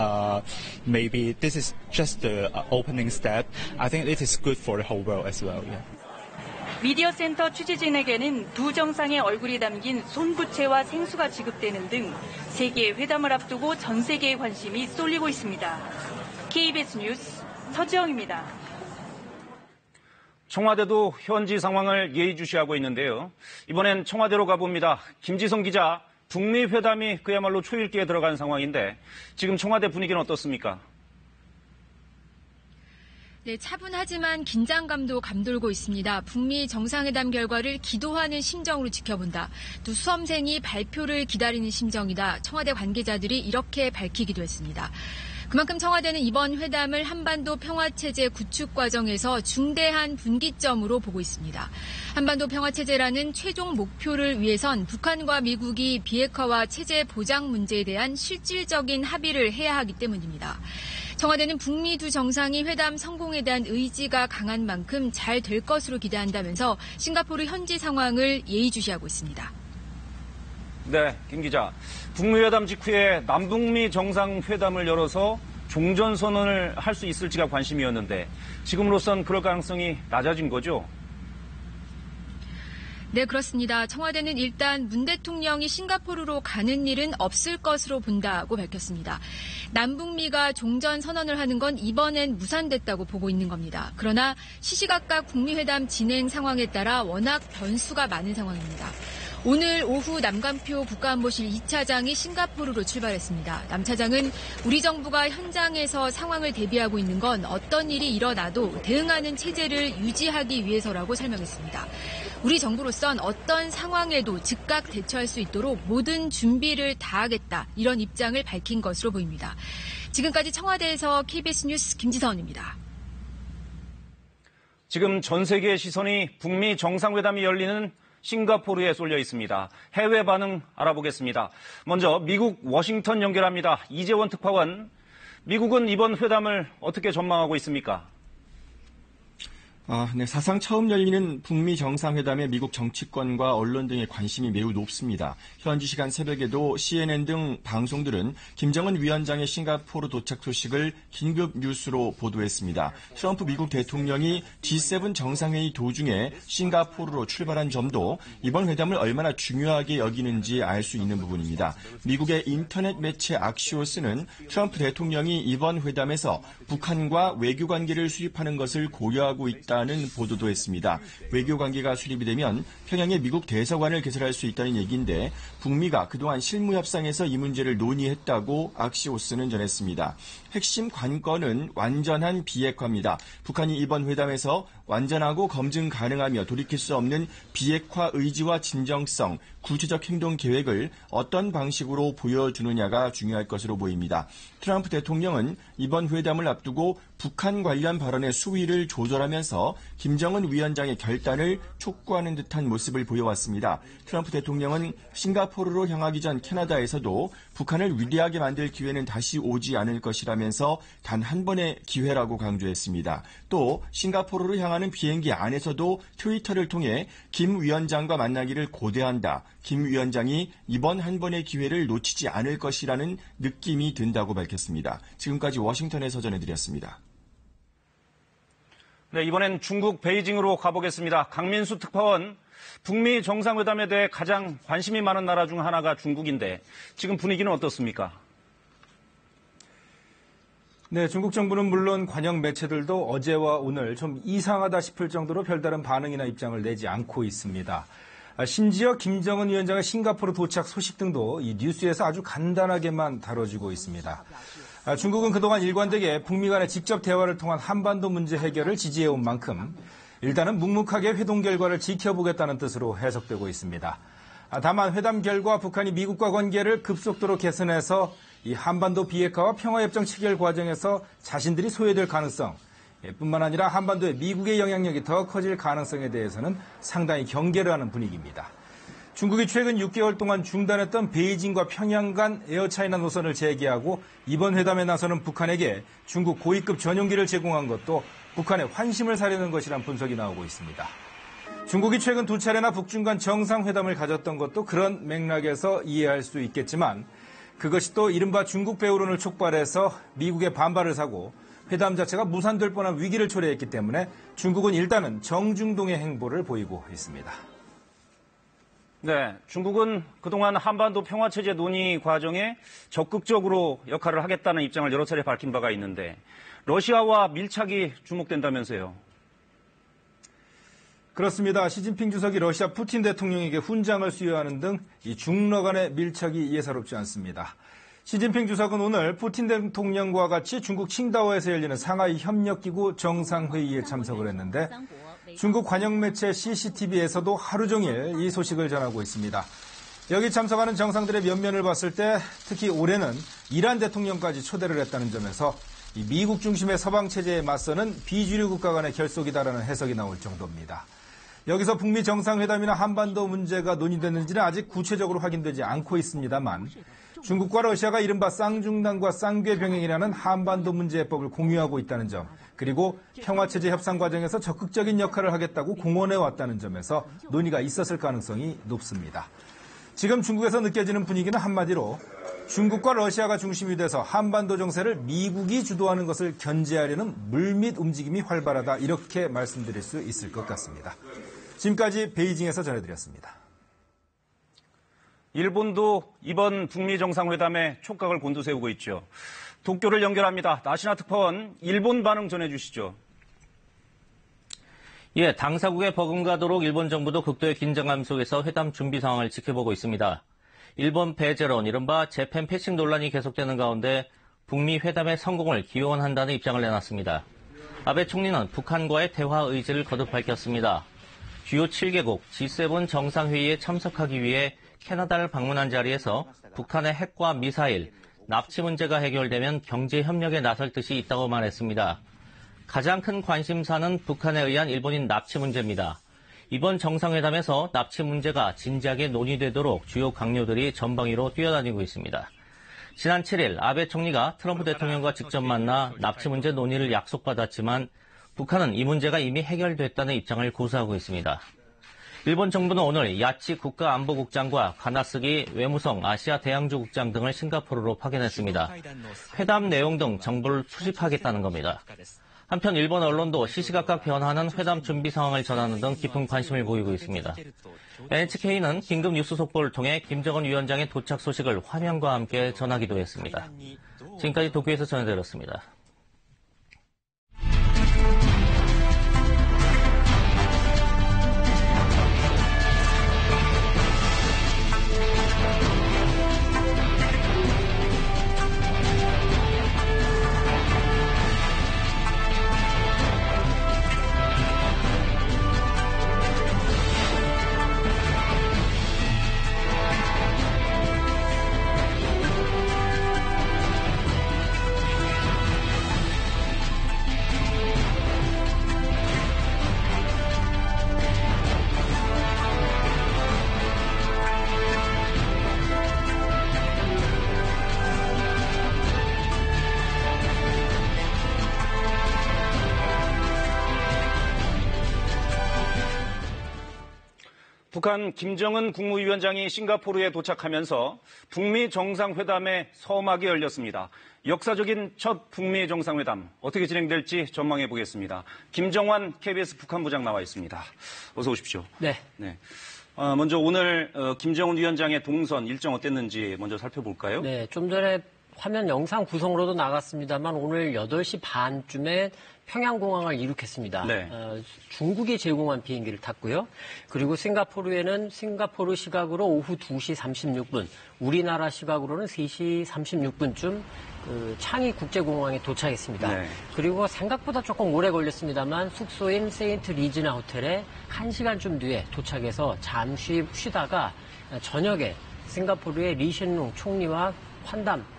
Maybe this is just the opening step. I think it is good for the whole world as well. Yeah. 미디어 센터 취재진에게는 두 정상의 얼굴이 담긴 손부채와 생수가 지급되는 등 세계 회담을 앞두고 전 세계의 관심이 쏠리고 있습니다. KBS 뉴스 서지영입니다. 청와대도 현지 상황을 예의주시하고 있는데요. 이번엔 청와대로 가봅니다. 김지성 기자, 북미 회담이 그야말로 초읽기에 들어간 상황인데 지금 청와대 분위기는 어떻습니까? 네, 차분하지만 긴장감도 감돌고 있습니다. 북미 정상회담 결과를 기도하는 심정으로 지켜본다. 또 수험생이 발표를 기다리는 심정이다. 청와대 관계자들이 이렇게 밝히기도 했습니다. 그만큼 청와대는 이번 회담을 한반도 평화체제 구축 과정에서 중대한 분기점으로 보고 있습니다. 한반도 평화체제라는 최종 목표를 위해선 북한과 미국이 비핵화와 체제 보장 문제에 대한 실질적인 합의를 해야 하기 때문입니다. 청와대는 북미 두 정상이 회담 성공에 대한 의지가 강한 만큼 잘 될 것으로 기대한다면서 싱가포르 현지 상황을 예의주시하고 있습니다. 네, 김 기자. 북미 회담 직후에 남북미 정상회담을 열어서 종전선언을 할 수 있을지가 관심이었는데 지금으로선 그럴 가능성이 낮아진 거죠? 네, 그렇습니다. 청와대는 일단 문 대통령이 싱가포르로 가는 일은 없을 것으로 본다고 밝혔습니다. 남북미가 종전선언을 하는 건 이번엔 무산됐다고 보고 있는 겁니다. 그러나 시시각각 북미 회담 진행 상황에 따라 워낙 변수가 많은 상황입니다. 오늘 오후 남관표 국가안보실 2차장이 싱가포르로 출발했습니다. 남 차장은 우리 정부가 현장에서 상황을 대비하고 있는 건 어떤 일이 일어나도 대응하는 체제를 유지하기 위해서라고 설명했습니다. 우리 정부로선 어떤 상황에도 즉각 대처할 수 있도록 모든 준비를 다하겠다, 이런 입장을 밝힌 것으로 보입니다. 지금까지 청와대에서 KBS 뉴스 김지선입니다. 지금 전 세계의 시선이 북미 정상회담이 열리는 싱가포르에 쏠려 있습니다. 해외 반응 알아보겠습니다. 먼저 미국 워싱턴 연결합니다. 이재원 특파원, 미국은 이번 회담을 어떻게 전망하고 있습니까? 네, 사상 처음 열리는 북미 정상회담에 미국 정치권과 언론 등의 관심이 매우 높습니다. 현지 시간 새벽에도 CNN 등 방송들은 김정은 위원장의 싱가포르 도착 소식을 긴급 뉴스로 보도했습니다. 트럼프 미국 대통령이 G7 정상회의 도중에 싱가포르로 출발한 점도 이번 회담을 얼마나 중요하게 여기는지 알 수 있는 부분입니다. 미국의 인터넷 매체 악시오스는 트럼프 대통령이 이번 회담에서 북한과 외교 관계를 수립하는 것을 고려하고 있다는 보도도 했습니다. 외교 관계가 수립이 되면 평양에 미국 대사관을 개설할 수 있다는 얘기인데 북미가 그동안 실무 협상에서 이 문제를 논의했다고 악시오스는 전했습니다. 핵심 관건은 완전한 비핵화입니다. 북한이 이번 회담에서 완전하고 검증 가능하며 돌이킬 수 없는 비핵화 의지와 진정성, 구체적 행동 계획을 어떤 방식으로 보여주느냐가 중요할 것으로 보입니다. 트럼프 대통령은 이번 회담을 앞두고 북한 관련 발언의 수위를 조절하면서 김정은 위원장의 결단을 촉구하는 듯한 모습을 보여왔습니다. 트럼프 대통령은 싱가포르로 향하기 전 캐나다에서도 북한을 위대하게 만들 기회는 다시 오지 않을 것이라면서 단 한 번의 기회라고 강조했습니다. 또 싱가포르로 향하는 비행기 안에서도 트위터를 통해 김 위원장과 만나기를 고대한다. 김 위원장이 이번 한 번의 기회를 놓치지 않을 것이라는 느낌이 든다고 밝혔습니다. 지금까지 워싱턴에서 전해드렸습니다. 네, 이번엔 중국 베이징으로 가보겠습니다. 강민수 특파원, 북미 정상회담에 대해 가장 관심이 많은 나라 중 하나가 중국인데 지금 분위기는 어떻습니까? 네, 중국 정부는 물론 관영 매체들도 어제와 오늘 좀 이상하다 싶을 정도로 별다른 반응이나 입장을 내지 않고 있습니다. 심지어 김정은 위원장의 싱가포르 도착 소식 등도 이 뉴스에서 아주 간단하게만 다뤄지고 있습니다. 중국은 그동안 일관되게 북미 간의 직접 대화를 통한 한반도 문제 해결을 지지해온 만큼 일단은 묵묵하게 회동 결과를 지켜보겠다는 뜻으로 해석되고 있습니다. 다만 회담 결과 북한이 미국과 관계를 급속도로 개선해서 이 한반도 비핵화와 평화협정 체결 과정에서 자신들이 소외될 가능성, 뿐만 아니라 한반도에 미국의 영향력이 더 커질 가능성에 대해서는 상당히 경계를 하는 분위기입니다. 중국이 최근 6개월 동안 중단했던 베이징과 평양 간 에어차이나 노선을 재개하고 이번 회담에 나서는 북한에게 중국 고위급 전용기를 제공한 것도 북한의 환심을 사려는 것이란 분석이 나오고 있습니다. 중국이 최근 2차례나 북중 간 정상회담을 가졌던 것도 그런 맥락에서 이해할 수 있겠지만 그것이 또 이른바 중국 배후론을 촉발해서 미국의 반발을 사고 회담 자체가 무산될 뻔한 위기를 초래했기 때문에 중국은 일단은 정중동의 행보를 보이고 있습니다. 네, 중국은 그동안 한반도 평화체제 논의 과정에 적극적으로 역할을 하겠다는 입장을 여러 차례 밝힌 바가 있는데 러시아와 밀착이 주목된다면서요. 그렇습니다. 시진핑 주석이 러시아 푸틴 대통령에게 훈장을 수여하는 등 이 중러 간의 밀착이 예사롭지 않습니다. 시진핑 주석은 오늘 푸틴 대통령과 같이 중국 칭다오에서 열리는 상하이 협력기구 정상회의에 참석을 했는데 중국 관영 매체 CCTV에서도 하루 종일 이 소식을 전하고 있습니다. 여기 참석하는 정상들의 면면을 봤을 때 특히 올해는 이란 대통령까지 초대를 했다는 점에서 이 미국 중심의 서방 체제에 맞서는 비주류 국가 간의 결속이다라는 해석이 나올 정도입니다. 여기서 북미 정상회담이나 한반도 문제가 논의됐는지는 아직 구체적으로 확인되지 않고 있습니다만 중국과 러시아가 이른바 쌍중단과 쌍궤병행이라는 한반도 문제 해법을 공유하고 있다는 점, 그리고 평화체제 협상 과정에서 적극적인 역할을 하겠다고 공언해왔다는 점에서 논의가 있었을 가능성이 높습니다. 지금 중국에서 느껴지는 분위기는 한마디로 중국과 러시아가 중심이 돼서 한반도 정세를 미국이 주도하는 것을 견제하려는 물밑 움직임이 활발하다, 이렇게 말씀드릴 수 있을 것 같습니다. 지금까지 베이징에서 전해드렸습니다. 일본도 이번 북미 정상회담에 촉각을 곤두세우고 있죠. 도쿄를 연결합니다. 나시나 특파원, 일본 반응 전해주시죠. 예, 당사국에 버금가도록 일본 정부도 극도의 긴장감 속에서 회담 준비 상황을 지켜보고 있습니다. 일본 배제론, 이른바 재팬 패싱 논란이 계속되는 가운데 북미 회담의 성공을 기원한다는 입장을 내놨습니다. 아베 총리는 북한과의 대화 의지를 거듭 밝혔습니다. 주요 7개국 G7 정상회의에 참석하기 위해 캐나다를 방문한 자리에서 북한의 핵과 미사일, 납치 문제가 해결되면 경제 협력에 나설 뜻이 있다고 말했습니다. 가장 큰 관심사는 북한에 의한 일본인 납치 문제입니다. 이번 정상회담에서 납치 문제가 진지하게 논의되도록 주요 강요들이 전방위로 뛰어다니고 있습니다. 지난 7일 아베 총리가 트럼프 대통령과 직접 만나 납치 문제 논의를 약속받았지만 북한은 이 문제가 이미 해결됐다는 입장을 고수하고 있습니다. 일본 정부는 오늘 야치 국가안보국장과 가나스기 외무성 아시아 대양조국장 등을 싱가포르로 파견했습니다. 회담 내용 등 정보를 수집하겠다는 겁니다. 한편 일본 언론도 시시각각 변하는 회담 준비 상황을 전하는 등 깊은 관심을 보이고 있습니다. NHK는 긴급 뉴스 속보를 통해 김정은 위원장의 도착 소식을 화면과 함께 전하기도 했습니다. 지금까지 도쿄에서 전해드렸습니다. 북한 김정은 국무위원장이 싱가포르에 도착하면서 북미 정상회담의 서막이 열렸습니다. 역사적인 첫 북미 정상회담 어떻게 진행될지 전망해 보겠습니다. 김정환 KBS 북한부장 나와 있습니다. 어서 오십시오. 네. 먼저 오늘 김정은 위원장의 동선 일정 어땠는지 먼저 살펴볼까요? 네, 좀 전에 화면 영상 구성으로도 나갔습니다만 오늘 8시 반쯤에 평양공항을 이륙했습니다. 네. 중국이 제공한 비행기를 탔고요. 그리고 싱가포르에는 싱가포르 시각으로 오후 2시 36분, 우리나라 시각으로는 3시 36분쯤 창의 국제공항에 도착했습니다. 네. 그리고 생각보다 조금 오래 걸렸습니다만 숙소인 세인트 리지나 호텔에 1시간쯤 뒤에 도착해서 잠시 쉬다가 저녁에 싱가포르의 리셴룽 총리와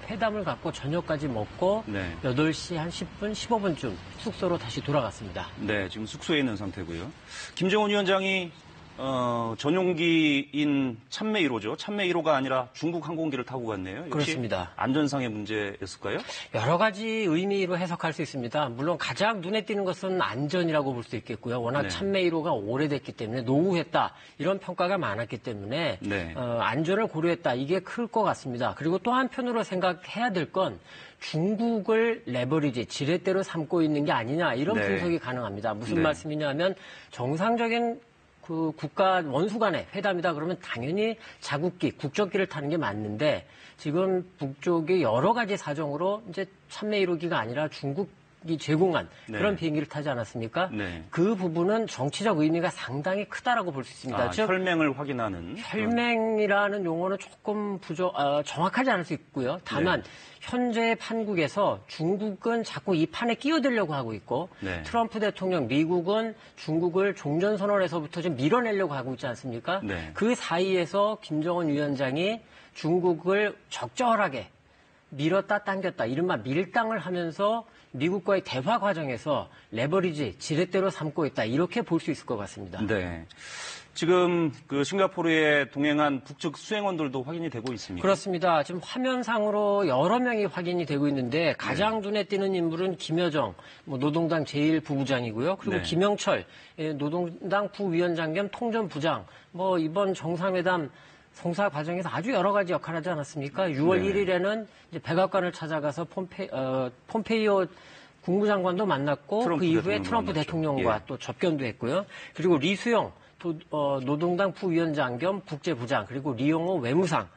회담을 갖고 저녁까지 먹고 8시 한 10분, 15분쯤 숙소로 다시 돌아갔습니다. 네, 지금 숙소에 있는 상태고요. 김정은 위원장이 전용기인 참매 1호죠. 참매 1호가 아니라 중국 항공기를 타고 갔네요. 역시 그렇습니다. 안전상의 문제였을까요? 여러 가지 의미로 해석할 수 있습니다. 물론 가장 눈에 띄는 것은 안전이라고 볼 수 있겠고요. 워낙 참매 1호가 오래됐기 때문에 노후했다 이런 평가가 많았기 때문에 안전을 고려했다 이게 클 것 같습니다. 그리고 또 한편으로 생각해야 될 건 중국을 레버리지, 지렛대로 삼고 있는 게 아니냐 이런 분석이 가능합니다. 무슨 말씀이냐면 정상적인 국가 원수 간의 회담이다 그러면 당연히 자국기, 국적기를 타는 게 맞는데 지금 북쪽의 여러 가지 사정으로 이제 참매 1호기가 아니라 중국이 제공한 그런 비행기를 타지 않았습니까? 그 부분은 정치적 의미가 상당히 크다라고 볼 수 있습니다. 즉 혈맹을 확인하는. 혈맹이라는 용어는 조금 정확하지 않을 수 있고요. 다만 현재 판국에서 중국은 자꾸 이 판에 끼어들려고 하고 있고 트럼프 대통령, 미국은 중국을 종전선언에서부터 좀 밀어내려고 하고 있지 않습니까? 그 사이에서 김정은 위원장이 중국을 적절하게 밀었다 당겼다 이른바 밀당을 하면서 미국과의 대화 과정에서 레버리지, 지렛대로 삼고 있다 이렇게 볼 수 있을 것 같습니다. 네. 지금 싱가포르에 동행한 북측 수행원들도 확인이 되고 있습니다. 그렇습니다. 지금 화면상으로 여러 명이 확인이 되고 있는데 가장 눈에 띄는 인물은 김여정 노동당 제1부부장이고요. 그리고 김영철 노동당 부위원장 겸 통전부장 이번 정상회담 성사 과정에서 아주 여러 가지 역할을 하지 않았습니까? 6월 1일에는 이제 백악관을 찾아가서 폼페이오 국무장관도 만났고 그 이후에 트럼프 대통령과 또 접견도 했고요. 그리고 리수영 노동당 부위원장 겸 국제부장 그리고 리용호 외무상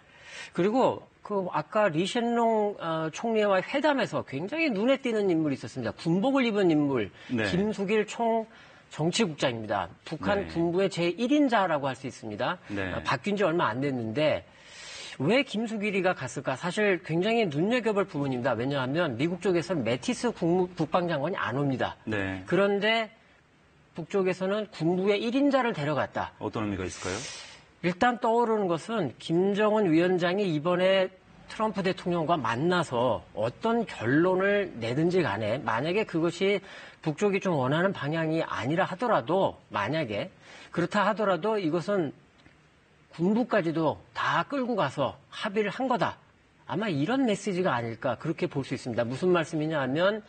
그리고 아까 리셴룽 총리와의 회담에서 굉장히 눈에 띄는 인물이 있었습니다. 군복을 입은 인물 김숙일 정치국장입니다. 북한 네. 군부의 제1인자라고 할 수 있습니다. 네. 바뀐 지 얼마 안 됐는데 왜 김수길이가 갔을까? 사실 굉장히 눈여겨볼 부분입니다. 왜냐하면 미국 쪽에서는 매티스 국방장관이 안 옵니다. 네. 그런데 북쪽에서는 군부의 1인자를 데려갔다. 어떤 의미가 있을까요? 일단 떠오르는 것은 김정은 위원장이 이번에 트럼프 대통령과 만나서 어떤 결론을 내든지 간에 만약에 그것이 북쪽이 좀 원하는 방향이 아니라 하더라도 만약에 그렇다 하더라도 이것은 군부까지도 다 끌고 가서 합의를 한 거다. 아마 이런 메시지가 아닐까 그렇게 볼 수 있습니다. 무슨 말씀이냐 하면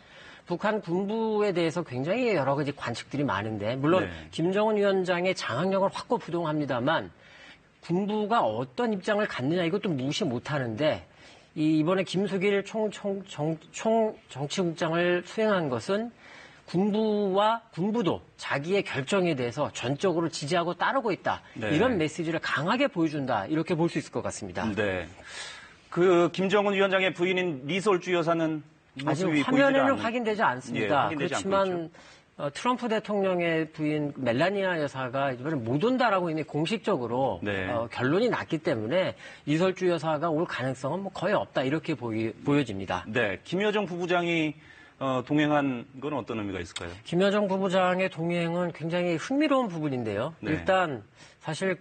북한 군부에 대해서 굉장히 여러 가지 관측들이 많은데 물론 네. 김정은 위원장의 장악력을 확고부동합니다만 군부가 어떤 입장을 갖느냐 이것도 무시 못하는데 이번에 김수길 정치국장을 수행한 것은 군부도 자기의 결정에 대해서 전적으로 지지하고 따르고 있다. 네. 이런 메시지를 강하게 보여준다. 이렇게 볼 수 있을 것 같습니다. 네. 그 김정은 위원장의 부인인 리솔주 여사는 아직 모습이 화면에는 확인되지 않습니다. 예, 확인되지 그렇지만 트럼프 대통령의 부인 멜라니아 여사가 이번에 못 온다라고 이미 공식적으로 네. 결론이 났기 때문에 리솔주 여사가 올 가능성은 뭐 거의 없다 이렇게 보여집니다. 네, 김여정 부부장이 동행한 건 어떤 의미가 있을까요? 김여정 부부장의 동행은 굉장히 흥미로운 부분인데요. 네. 일단 사실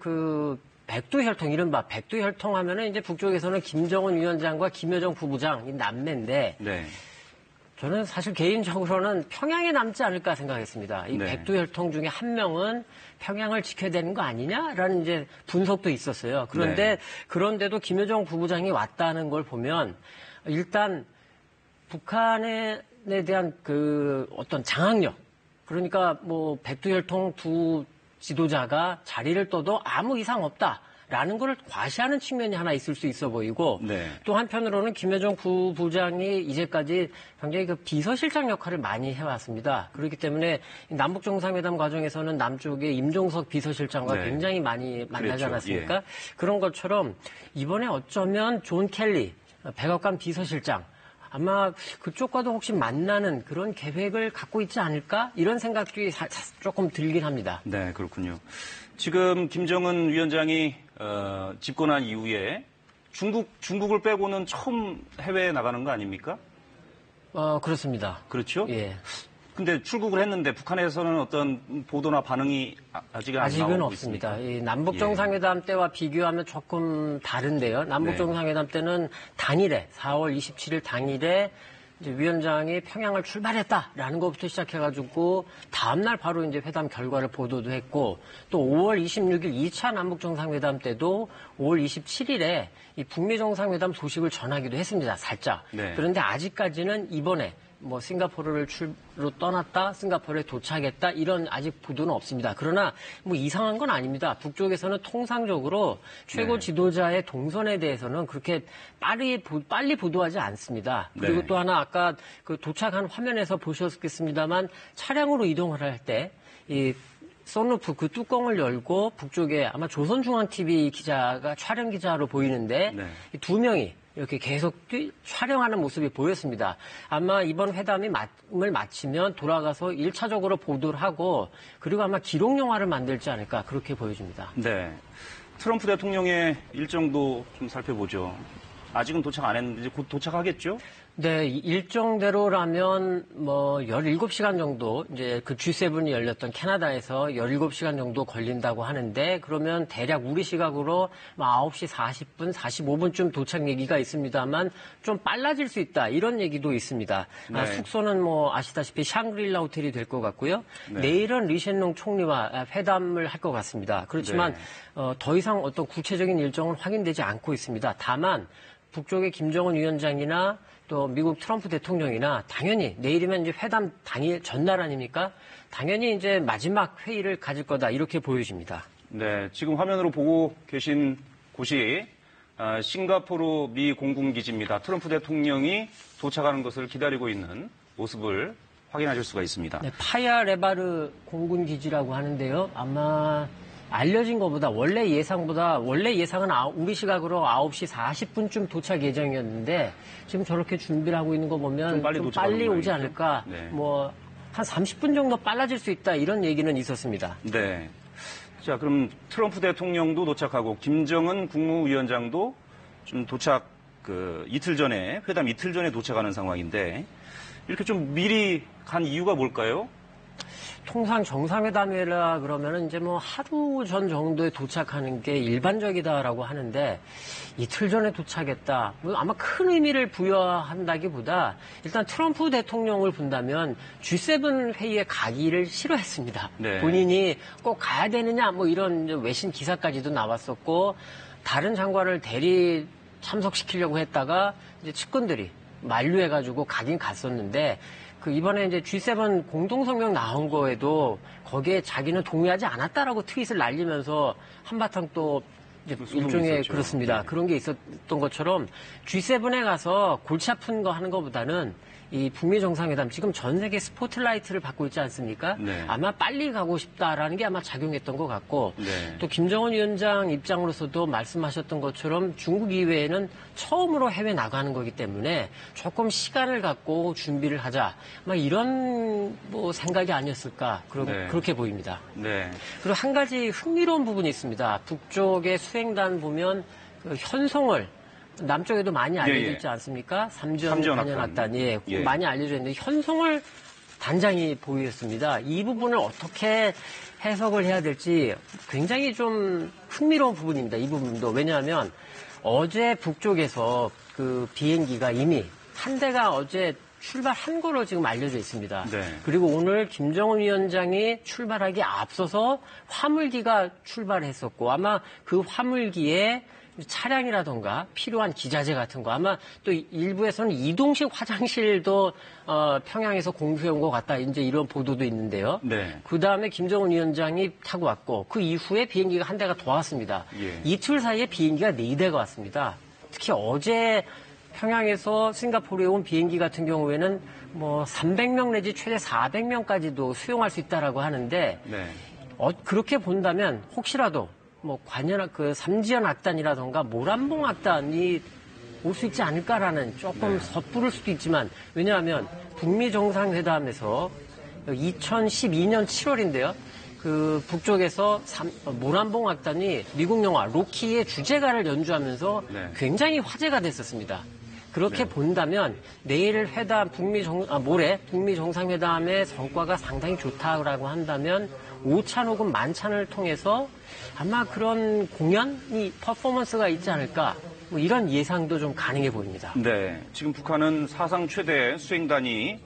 백두혈통, 이른바 백두혈통 하면은 이제 북쪽에서는 김정은 위원장과 김여정 부부장, 이 남매인데, 네. 저는 사실 개인적으로는 평양에 남지 않을까 생각했습니다. 이 네. 백두혈통 중에 한 명은 평양을 지켜야 되는 거 아니냐라는 이제 분석도 있었어요. 그런데, 그런데도 김여정 부부장이 왔다는 걸 보면, 일단 북한에 대한 어떤 장악력, 그러니까 뭐 백두혈통 두 지도자가 자리를 떠도 아무 이상 없다라는 걸 과시하는 측면이 하나 있을 수 있어 보이고 네. 또 한편으로는 김여정 부부장이 이제까지 굉장히 비서실장 역할을 많이 해왔습니다. 그렇기 때문에 남북 정상회담 과정에서는 남쪽의 임종석 비서실장과 네. 굉장히 많이 만나지 그랬죠. 않았습니까? 예. 그런 것처럼 이번에 어쩌면 존 켈리 백악관 비서실장 아마 그쪽과도 혹시 만나는 그런 계획을 갖고 있지 않을까? 이런 생각이 조금 들긴 합니다. 네, 그렇군요. 지금 김정은 위원장이 집권한 이후에 중국을 빼고는 처음 해외에 나가는 거 아닙니까? 그렇습니다. 그렇죠? 예. 근데 출국을 했는데 북한에서는 어떤 보도나 반응이 아직은 아직은 나오고 없습니다. 있습니까? 이 남북 정상회담 때와 비교하면 조금 다른데요. 남북 네. 정상회담 때는 당일에 4월 27일 당일에 이제 위원장이 평양을 출발했다라는 것부터 시작해가지고 다음날 바로 이제 회담 결과를 보도도 했고 또 5월 26일 2차 남북 정상회담 때도 5월 27일에 이 북미 정상회담 소식을 전하기도 했습니다. 살짝. 네. 그런데 아직까지는 이번에 뭐 싱가포르로 떠났다, 싱가포르에 도착했다 이런 아직 보도는 없습니다. 그러나 뭐 이상한 건 아닙니다. 북쪽에서는 통상적으로 최고 네. 지도자의 동선에 대해서는 그렇게 빨리 보도하지 않습니다. 그리고 네. 또 하나 아까 도착한 화면에서 보셨겠습니다만 차량으로 이동을 할 때 이 선루프 그 뚜껑을 열고 북쪽에 아마 조선중앙TV 기자가 촬영 기자로 보이는데 네. 이 두 명이 이렇게 계속 촬영하는 모습이 보였습니다. 아마 이번 회담을 마치면 돌아가서 1차적으로 보도를 하고 그리고 아마 기록 영화를 만들지 않을까 그렇게 보여집니다. 네. 트럼프 대통령의 일정도 좀 살펴보죠. 아직은 도착 안 했는데 이제 곧 도착하겠죠? 네, 일정대로라면 뭐 17시간 정도 이제 그 G7이 열렸던 캐나다에서 17시간 정도 걸린다고 하는데 그러면 대략 우리 시각으로 9시 40분, 45분쯤 도착 얘기가 있습니다만 좀 빨라질 수 있다 이런 얘기도 있습니다. 네. 숙소는 뭐 아시다시피 샹그릴라 호텔이 될 것 같고요. 네. 내일은 리셰농 총리와 회담을 할 것 같습니다. 그렇지만 네. 더 이상 어떤 구체적인 일정은 확인되지 않고 있습니다. 다만 북쪽의 김정은 위원장이나 또 미국 트럼프 대통령이나 당연히 내일이면 이제 회담 당일 전날 아닙니까? 당연히 이제 마지막 회의를 가질 거다 이렇게 보여집니다. 네, 지금 화면으로 보고 계신 곳이 싱가포르 미 공군기지입니다. 트럼프 대통령이 도착하는 것을 기다리고 있는 모습을 확인하실 수가 있습니다. 네, 파야 레바르 공군기지라고 하는데요. 아마 알려진 것보다 원래 예상은 우리 시각으로 9시 40분쯤 도착 예정이었는데 지금 저렇게 준비를 하고 있는 거 보면 좀 빨리 좀 도착하는 빨리 오지 모양이죠. 않을까. 네. 뭐 한 30분 정도 빨라질 수 있다 이런 얘기는 있었습니다. 네. 자, 그럼 트럼프 대통령도 도착하고 김정은 국무위원장도 좀 도착 회담 이틀 전에 도착하는 상황인데 이렇게 좀 미리 간 이유가 뭘까요? 통상 정상회담이라 그러면은 이제 뭐 하루 전 정도에 도착하는 게 일반적이다라고 하는데 이틀 전에 도착했다. 아마 큰 의미를 부여한다기보다 일단 트럼프 대통령을 본다면 G7 회의에 가기를 싫어했습니다. 네. 본인이 꼭 가야 되느냐 뭐 이런 외신 기사까지도 나왔었고 다른 장관을 대리 참석시키려고 했다가 이제 측근들이 만류해가지고 가긴 갔었는데 이번에 이제 G7 공동성명 나온 거에도 거기에 자기는 동의하지 않았다라고 트윗을 날리면서 한바탕 또 이제 일종의 있었죠. 그렇습니다. 네. 그런 게 있었던 것처럼 G7에 가서 골치 아픈 거 하는 것보다는 이 북미 정상회담 지금 전 세계 스포트라이트를 받고 있지 않습니까? 네. 아마 빨리 가고 싶다라는 게 아마 작용했던 것 같고 네. 또 김정은 위원장 입장으로서도 말씀하셨던 것처럼 중국 이외에는 처음으로 해외 나가는 거기 때문에 조금 시간을 갖고 준비를 하자. 아마 이런 뭐 생각이 아니었을까 네. 그렇게 보입니다. 네. 그리고 한 가지 흥미로운 부분이 있습니다. 북쪽의 수행단 보면 그 현송을 남쪽에도 많이 알려져 있지 않습니까? 삼지연합단. 예, 많이 알려져 있는데 현송월 단장이 보였습니다. 이 부분을 어떻게 해석을 해야 될지 굉장히 좀 흥미로운 부분입니다. 이 부분도. 왜냐하면 어제 북쪽에서 그 비행기가 이미 한 대가 어제 출발한 거로 지금 알려져 있습니다. 네. 그리고 오늘 김정은 위원장이 출발하기 앞서서 화물기가 출발했었고 아마 그 화물기에 차량이라던가 필요한 기자재 같은 거 아마 또 일부에서는 이동식 화장실도 평양에서 공수해 온 것 같다 이제 이런 보도도 있는데요. 네. 그 다음에 김정은 위원장이 타고 왔고 그 이후에 비행기가 한 대가 더 왔습니다. 예. 이틀 사이에 비행기가 4대가 왔습니다. 특히 어제 평양에서 싱가포르에 온 비행기 같은 경우에는 뭐 300명 내지 최대 400명까지도 수용할 수 있다라고 하는데 네. 그렇게 본다면 혹시라도 뭐 그 삼지연 악단이라던가 모란봉 악단이 올 수 있지 않을까라는 조금 섣부를 수도 있지만 왜냐하면 북미 정상회담에서 2012년 7월인데요. 그 북쪽에서 모란봉 악단이 미국 영화 로키의 주제가를 연주하면서 굉장히 화제가 됐었습니다. 그렇게 본다면 내일 회담 모레 북미 정상회담의 성과가 상당히 좋다라고 한다면 오찬 혹은 만찬을 통해서 아마 그런 공연이 퍼포먼스가 있지 않을까 뭐 이런 예상도 좀 가능해 보입니다. 네, 지금 북한은 사상 최대 수행단이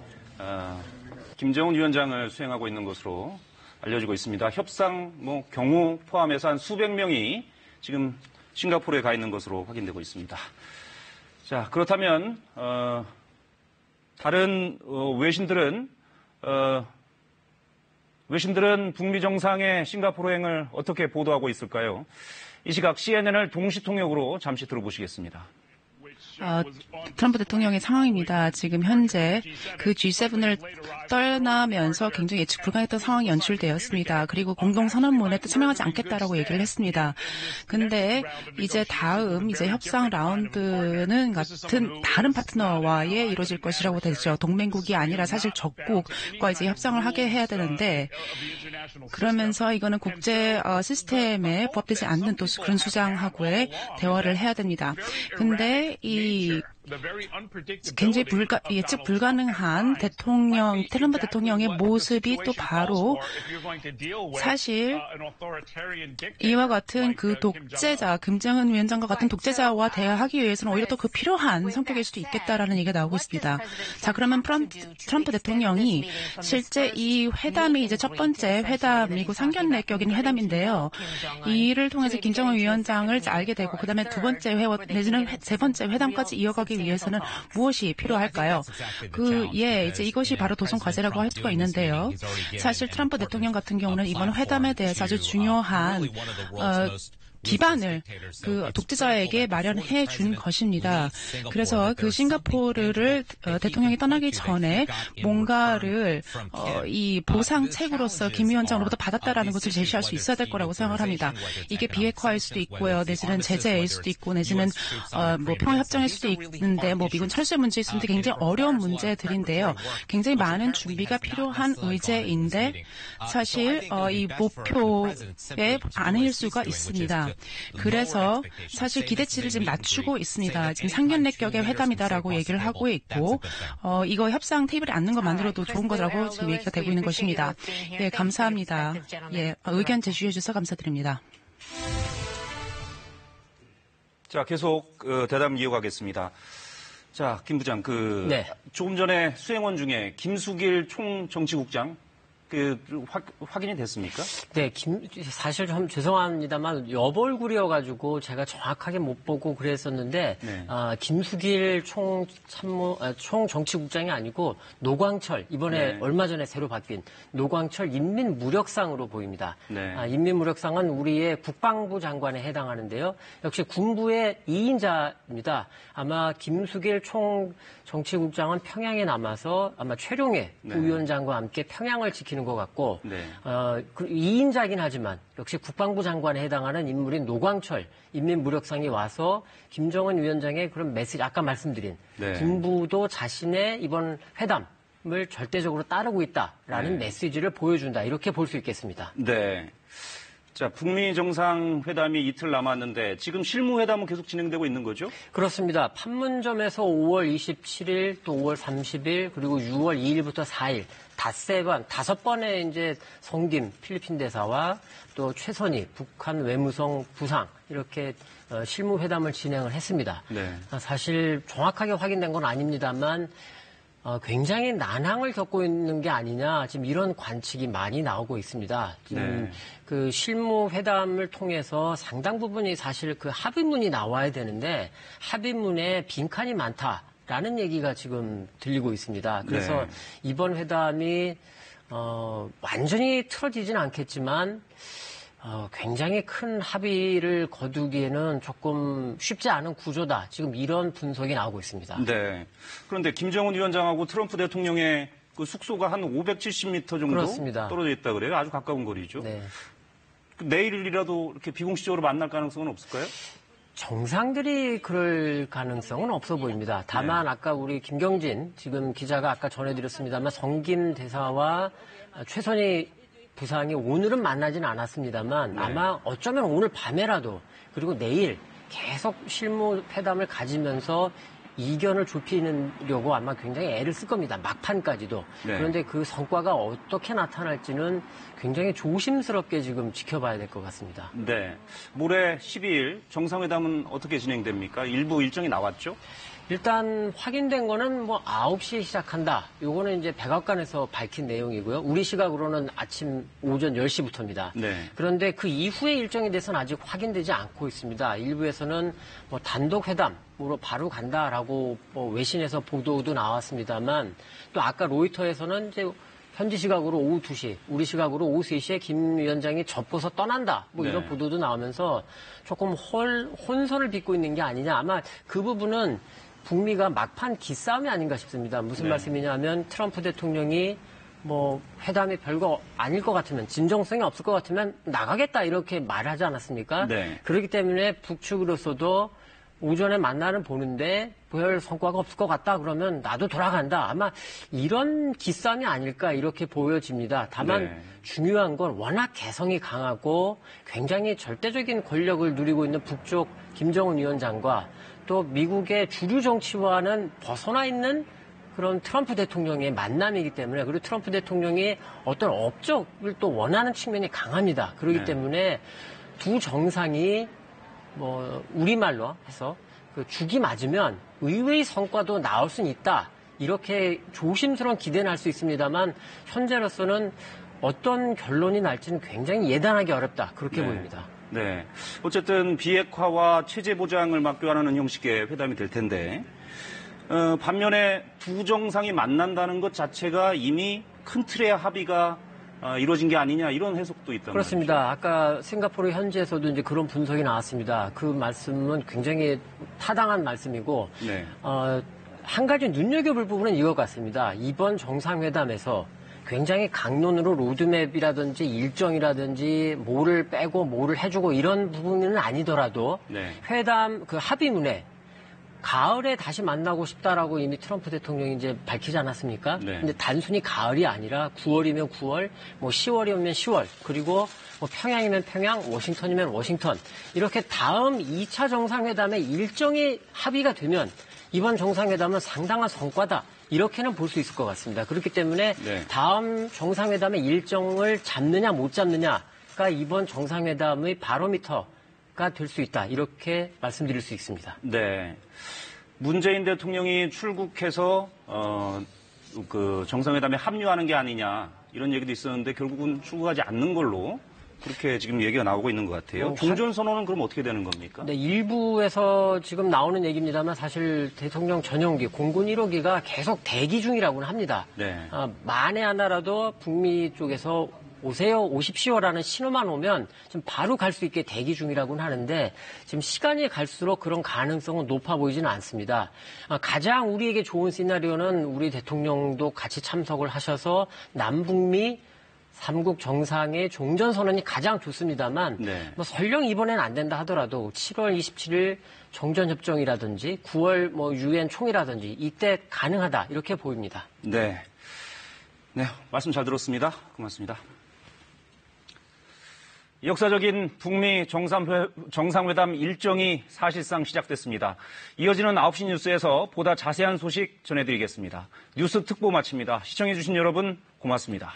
김정은 위원장을 수행하고 있는 것으로 알려지고 있습니다. 협상 경우 포함해서 한 수백 명이 지금 싱가포르에 가 있는 것으로 확인되고 있습니다. 자, 그렇다면 다른 외신들은 북미 정상의 싱가포르행을 어떻게 보도하고 있을까요? 이 시각 CNN을 동시 통역으로 잠시 들어보시겠습니다. 트럼프 대통령의 상황입니다. 지금 현재 그 G7을 떠나면서 굉장히 예측 불가했던 상황이 연출되었습니다. 그리고 공동선언문에 또 참여하지 않겠다라고 얘기를 했습니다. 근데 이제 다음 협상 라운드는 같은 다른 파트너와의 이루어질 것이라고 되죠. 동맹국이 아니라 사실 적국과 이제 협상을 하게 해야 되는데 그러면서 이거는 국제 시스템에 부합되지 않는 또 그런 수장하고의 대화를 해야 됩니다. 근데 굉장히 예측 불가능한 트럼프 대통령의 모습이 또 바로 사실 이와 같은 그 독재자, 김정은 위원장과 같은 독재자와 대화하기 위해서는 오히려 또 그 필요한 성격일 수도 있겠다라는 얘기가 나오고 있습니다. 자, 그러면 트럼프 대통령이 실제 이 회담이 이제 첫 번째 회담이고 상견례격인 회담인데요. 이를 통해서 김정은 위원장을 알게 되고 그다음에 두 번째 회원 내지는 세 번째 회담까지 이어가기 위해서는 무엇이 필요할까요? 이제 이것이 바로 도선 과제라고 할 수가 있는데요. 사실 트럼프 대통령 같은 경우는 이번 회담에 대해서 아주 중요한 기반을 그 독재자에게 마련해 준 것입니다. 그래서 그 싱가포르를 대통령이 떠나기 전에 뭔가를 이 보상책으로서 김 위원장으로부터 받았다라는 것을 제시할 수 있어야 될 거라고 생각을 합니다. 이게 비핵화일 수도 있고요, 내지는 제재일 수도 있고, 내지는 뭐 평화협정일 수도 있는데, 뭐 미군 철수 문제일 수도 있는데 굉장히 어려운 문제들인데요. 굉장히 많은 준비가 필요한 의제인데 사실 이 목표에 아닐 수가 있습니다. 그래서 사실 기대치를 지금 낮추고 있습니다. 지금 상견례격의 회담이다라고 얘기를 하고 있고 이거 협상 테이블에 앉는 것만으로도 좋은 거라고 지금 얘기가 되고 있는 것입니다. 예, 감사합니다. 예, 의견 제시해 주셔서 감사드립니다. 자, 계속 대담 이어가겠습니다. 자, 김 부장, 네. 조금 전에 수행원 중에 김수길 총정치국장 확인이 됐습니까? 네, 사실 좀 죄송합니다만 여벌굴이어가지고 제가 정확하게 못 보고 그랬었는데 네. 김수길 총정치국장이 아니고 노광철 이번에 네. 얼마 전에 새로 바뀐 노광철 인민무력상으로 보입니다. 네. 인민무력상은 우리의 국방부 장관에 해당하는데요. 역시 군부의 2인자입니다. 아마 김수길 총정치국장은 평양에 남아서 아마 최룡해 네. 부위원장과 함께 평양을 지키는 것 같고 네. 2인자긴 하지만 역시 국방부 장관에 해당하는 인물인 노광철 인민무력상이 와서 김정은 위원장의 그런 메시지 아까 말씀드린 네. 군부도 자신의 이번 회담을 절대적으로 따르고 있다라는 네. 메시지를 보여준다 이렇게 볼 수 있겠습니다. 네. 자, 북미 정상회담이 이틀 남았는데 지금 실무회담은 계속 진행되고 있는 거죠? 그렇습니다. 판문점에서 5월 27일 또 5월 30일 그리고 6월 2일부터 4일 다섯 번의 이제 성김 필리핀 대사와 또 최선희 북한 외무성 부상 이렇게 실무회담을 진행을 했습니다. 네. 사실 정확하게 확인된 건 아닙니다만 굉장히 난항을 겪고 있는 게 아니냐 지금 이런 관측이 많이 나오고 있습니다. 지금 네. 그 실무회담을 통해서 상당 부분이 사실 그 합의문이 나와야 되는데 합의문에 빈칸이 많다라는 얘기가 지금 들리고 있습니다. 그래서 네. 이번 회담이 완전히 틀어지진 않겠지만 굉장히 큰 합의를 거두기에는 조금 쉽지 않은 구조다. 지금 이런 분석이 나오고 있습니다. 네. 그런데 김정은 위원장하고 트럼프 대통령의 그 숙소가 한 570m 정도 그렇습니다. 떨어져 있다 그래요. 아주 가까운 거리죠. 네. 내일이라도 이렇게 비공식적으로 만날 가능성은 없을까요? 정상들이 그럴 가능성은 없어 보입니다. 다만 아까 우리 김경진 지금 기자가 아까 전해드렸습니다만 성김 대사와 최선희 부상이 오늘은 만나진 않았습니다만 네. 아마 어쩌면 오늘 밤에라도 그리고 내일 계속 실무 회담을 가지면서 이견을 좁히려고 아마 굉장히 애를 쓸 겁니다. 막판까지도. 네. 그런데 그 성과가 어떻게 나타날지는 굉장히 조심스럽게 지금 지켜봐야 될 것 같습니다. 네. 모레 12일 정상회담은 어떻게 진행됩니까? 일부 일정이 나왔죠? 일단 확인된 거는 뭐 9시에 시작한다. 요거는 이제 백악관에서 밝힌 내용이고요. 우리 시각으로는 오전 10시부터입니다. 네. 그런데 그 이후의 일정에 대해서는 아직 확인되지 않고 있습니다. 일부에서는 뭐 단독 회담으로 바로 간다라고 뭐 외신에서 보도도 나왔습니다만 또 아까 로이터에서는 이제 현지 시각으로 오후 2시, 우리 시각으로 오후 3시에 김 위원장이 접고서 떠난다. 뭐 이런 네. 보도도 나오면서 조금 혼선을 빚고 있는 게 아니냐. 아마 그 부분은 북미가 막판 기싸움이 아닌가 싶습니다. 무슨 네. 말씀이냐면 트럼프 대통령이 뭐 회담이 별거 아닐 것 같으면 진정성이 없을 것 같으면 나가겠다 이렇게 말하지 않았습니까? 네. 그렇기 때문에 북측으로서도 오전에 만나는 보는데 별 성과가 없을 것 같다 그러면 나도 돌아간다. 아마 이런 기싸움이 아닐까 이렇게 보여집니다. 다만 네. 중요한 건 워낙 개성이 강하고 굉장히 절대적인 권력을 누리고 있는 북쪽 김정은 위원장과 또 미국의 주류 정치와는 벗어나 있는 그런 트럼프 대통령의 만남이기 때문에 그리고 트럼프 대통령이 어떤 업적을 또 원하는 측면이 강합니다. 그렇기 네. 때문에 두 정상이 뭐 우리말로 해서 그 죽이 맞으면 의외의 성과도 나올 수는 있다. 이렇게 조심스러운 기대는 할 수 있습니다만 현재로서는 어떤 결론이 날지는 굉장히 예단하기 어렵다. 그렇게 네. 보입니다. 네. 어쨌든 비핵화와 체제 보장을 막교환하는 형식의 회담이 될 텐데 반면에 두 정상이 만난다는 것 자체가 이미 큰 틀의 합의가 이루어진 게 아니냐 이런 해석도 있단 그렇습니다. 말이죠. 아까 싱가포르 현지에서도 이제 그런 분석이 나왔습니다. 그 말씀은 굉장히 타당한 말씀이고 네. 한 가지 눈여겨볼 부분은 이것 같습니다. 이번 정상회담에서 굉장히 강론으로 로드맵이라든지 일정이라든지 뭐를 빼고 뭐를 해주고 이런 부분은 아니더라도 네. 회담 그 합의문에 가을에 다시 만나고 싶다라고 이미 트럼프 대통령이 이제 밝히지 않았습니까? 네. 근데 단순히 가을이 아니라 9월이면 9월, 뭐 10월이면 10월, 그리고 뭐 평양이면 평양, 워싱턴이면 워싱턴. 이렇게 다음 2차 정상회담의 일정이 합의가 되면 이번 정상회담은 상당한 성과다. 이렇게는 볼 수 있을 것 같습니다. 그렇기 때문에 네. 다음 정상회담의 일정을 잡느냐 못 잡느냐가 이번 정상회담의 바로미터가 될 수 있다. 이렇게 말씀드릴 수 있습니다. 네. 문재인 대통령이 출국해서 그 정상회담에 합류하는 게 아니냐 이런 얘기도 있었는데 결국은 출국하지 않는 걸로 그렇게 지금 얘기가 나오고 있는 것 같아요. 종전선언은 그럼 어떻게 되는 겁니까? 네, 일부에서 지금 나오는 얘기입니다만 사실 대통령 전용기 공군 1호기가 계속 대기 중이라고는 합니다. 네. 만에 하나라도 북미 쪽에서 오십시오라는 신호만 오면 좀 바로 갈 수 있게 대기 중이라고는 하는데 지금 시간이 갈수록 그런 가능성은 높아 보이지는 않습니다. 가장 우리에게 좋은 시나리오는 우리 대통령도 같이 참석을 하셔서 남북미 3국 정상의 종전선언이 가장 좋습니다만 네. 뭐 설령 이번엔 안 된다 하더라도 7월 27일 정전협정이라든지 9월 뭐 UN 총이라든지 이때 가능하다 이렇게 보입니다. 네. 네, 말씀 잘 들었습니다. 고맙습니다. 역사적인 북미 정상회담 일정이 사실상 시작됐습니다. 이어지는 9시 뉴스에서 보다 자세한 소식 전해드리겠습니다. 뉴스 특보 마칩니다. 시청해주신 여러분 고맙습니다.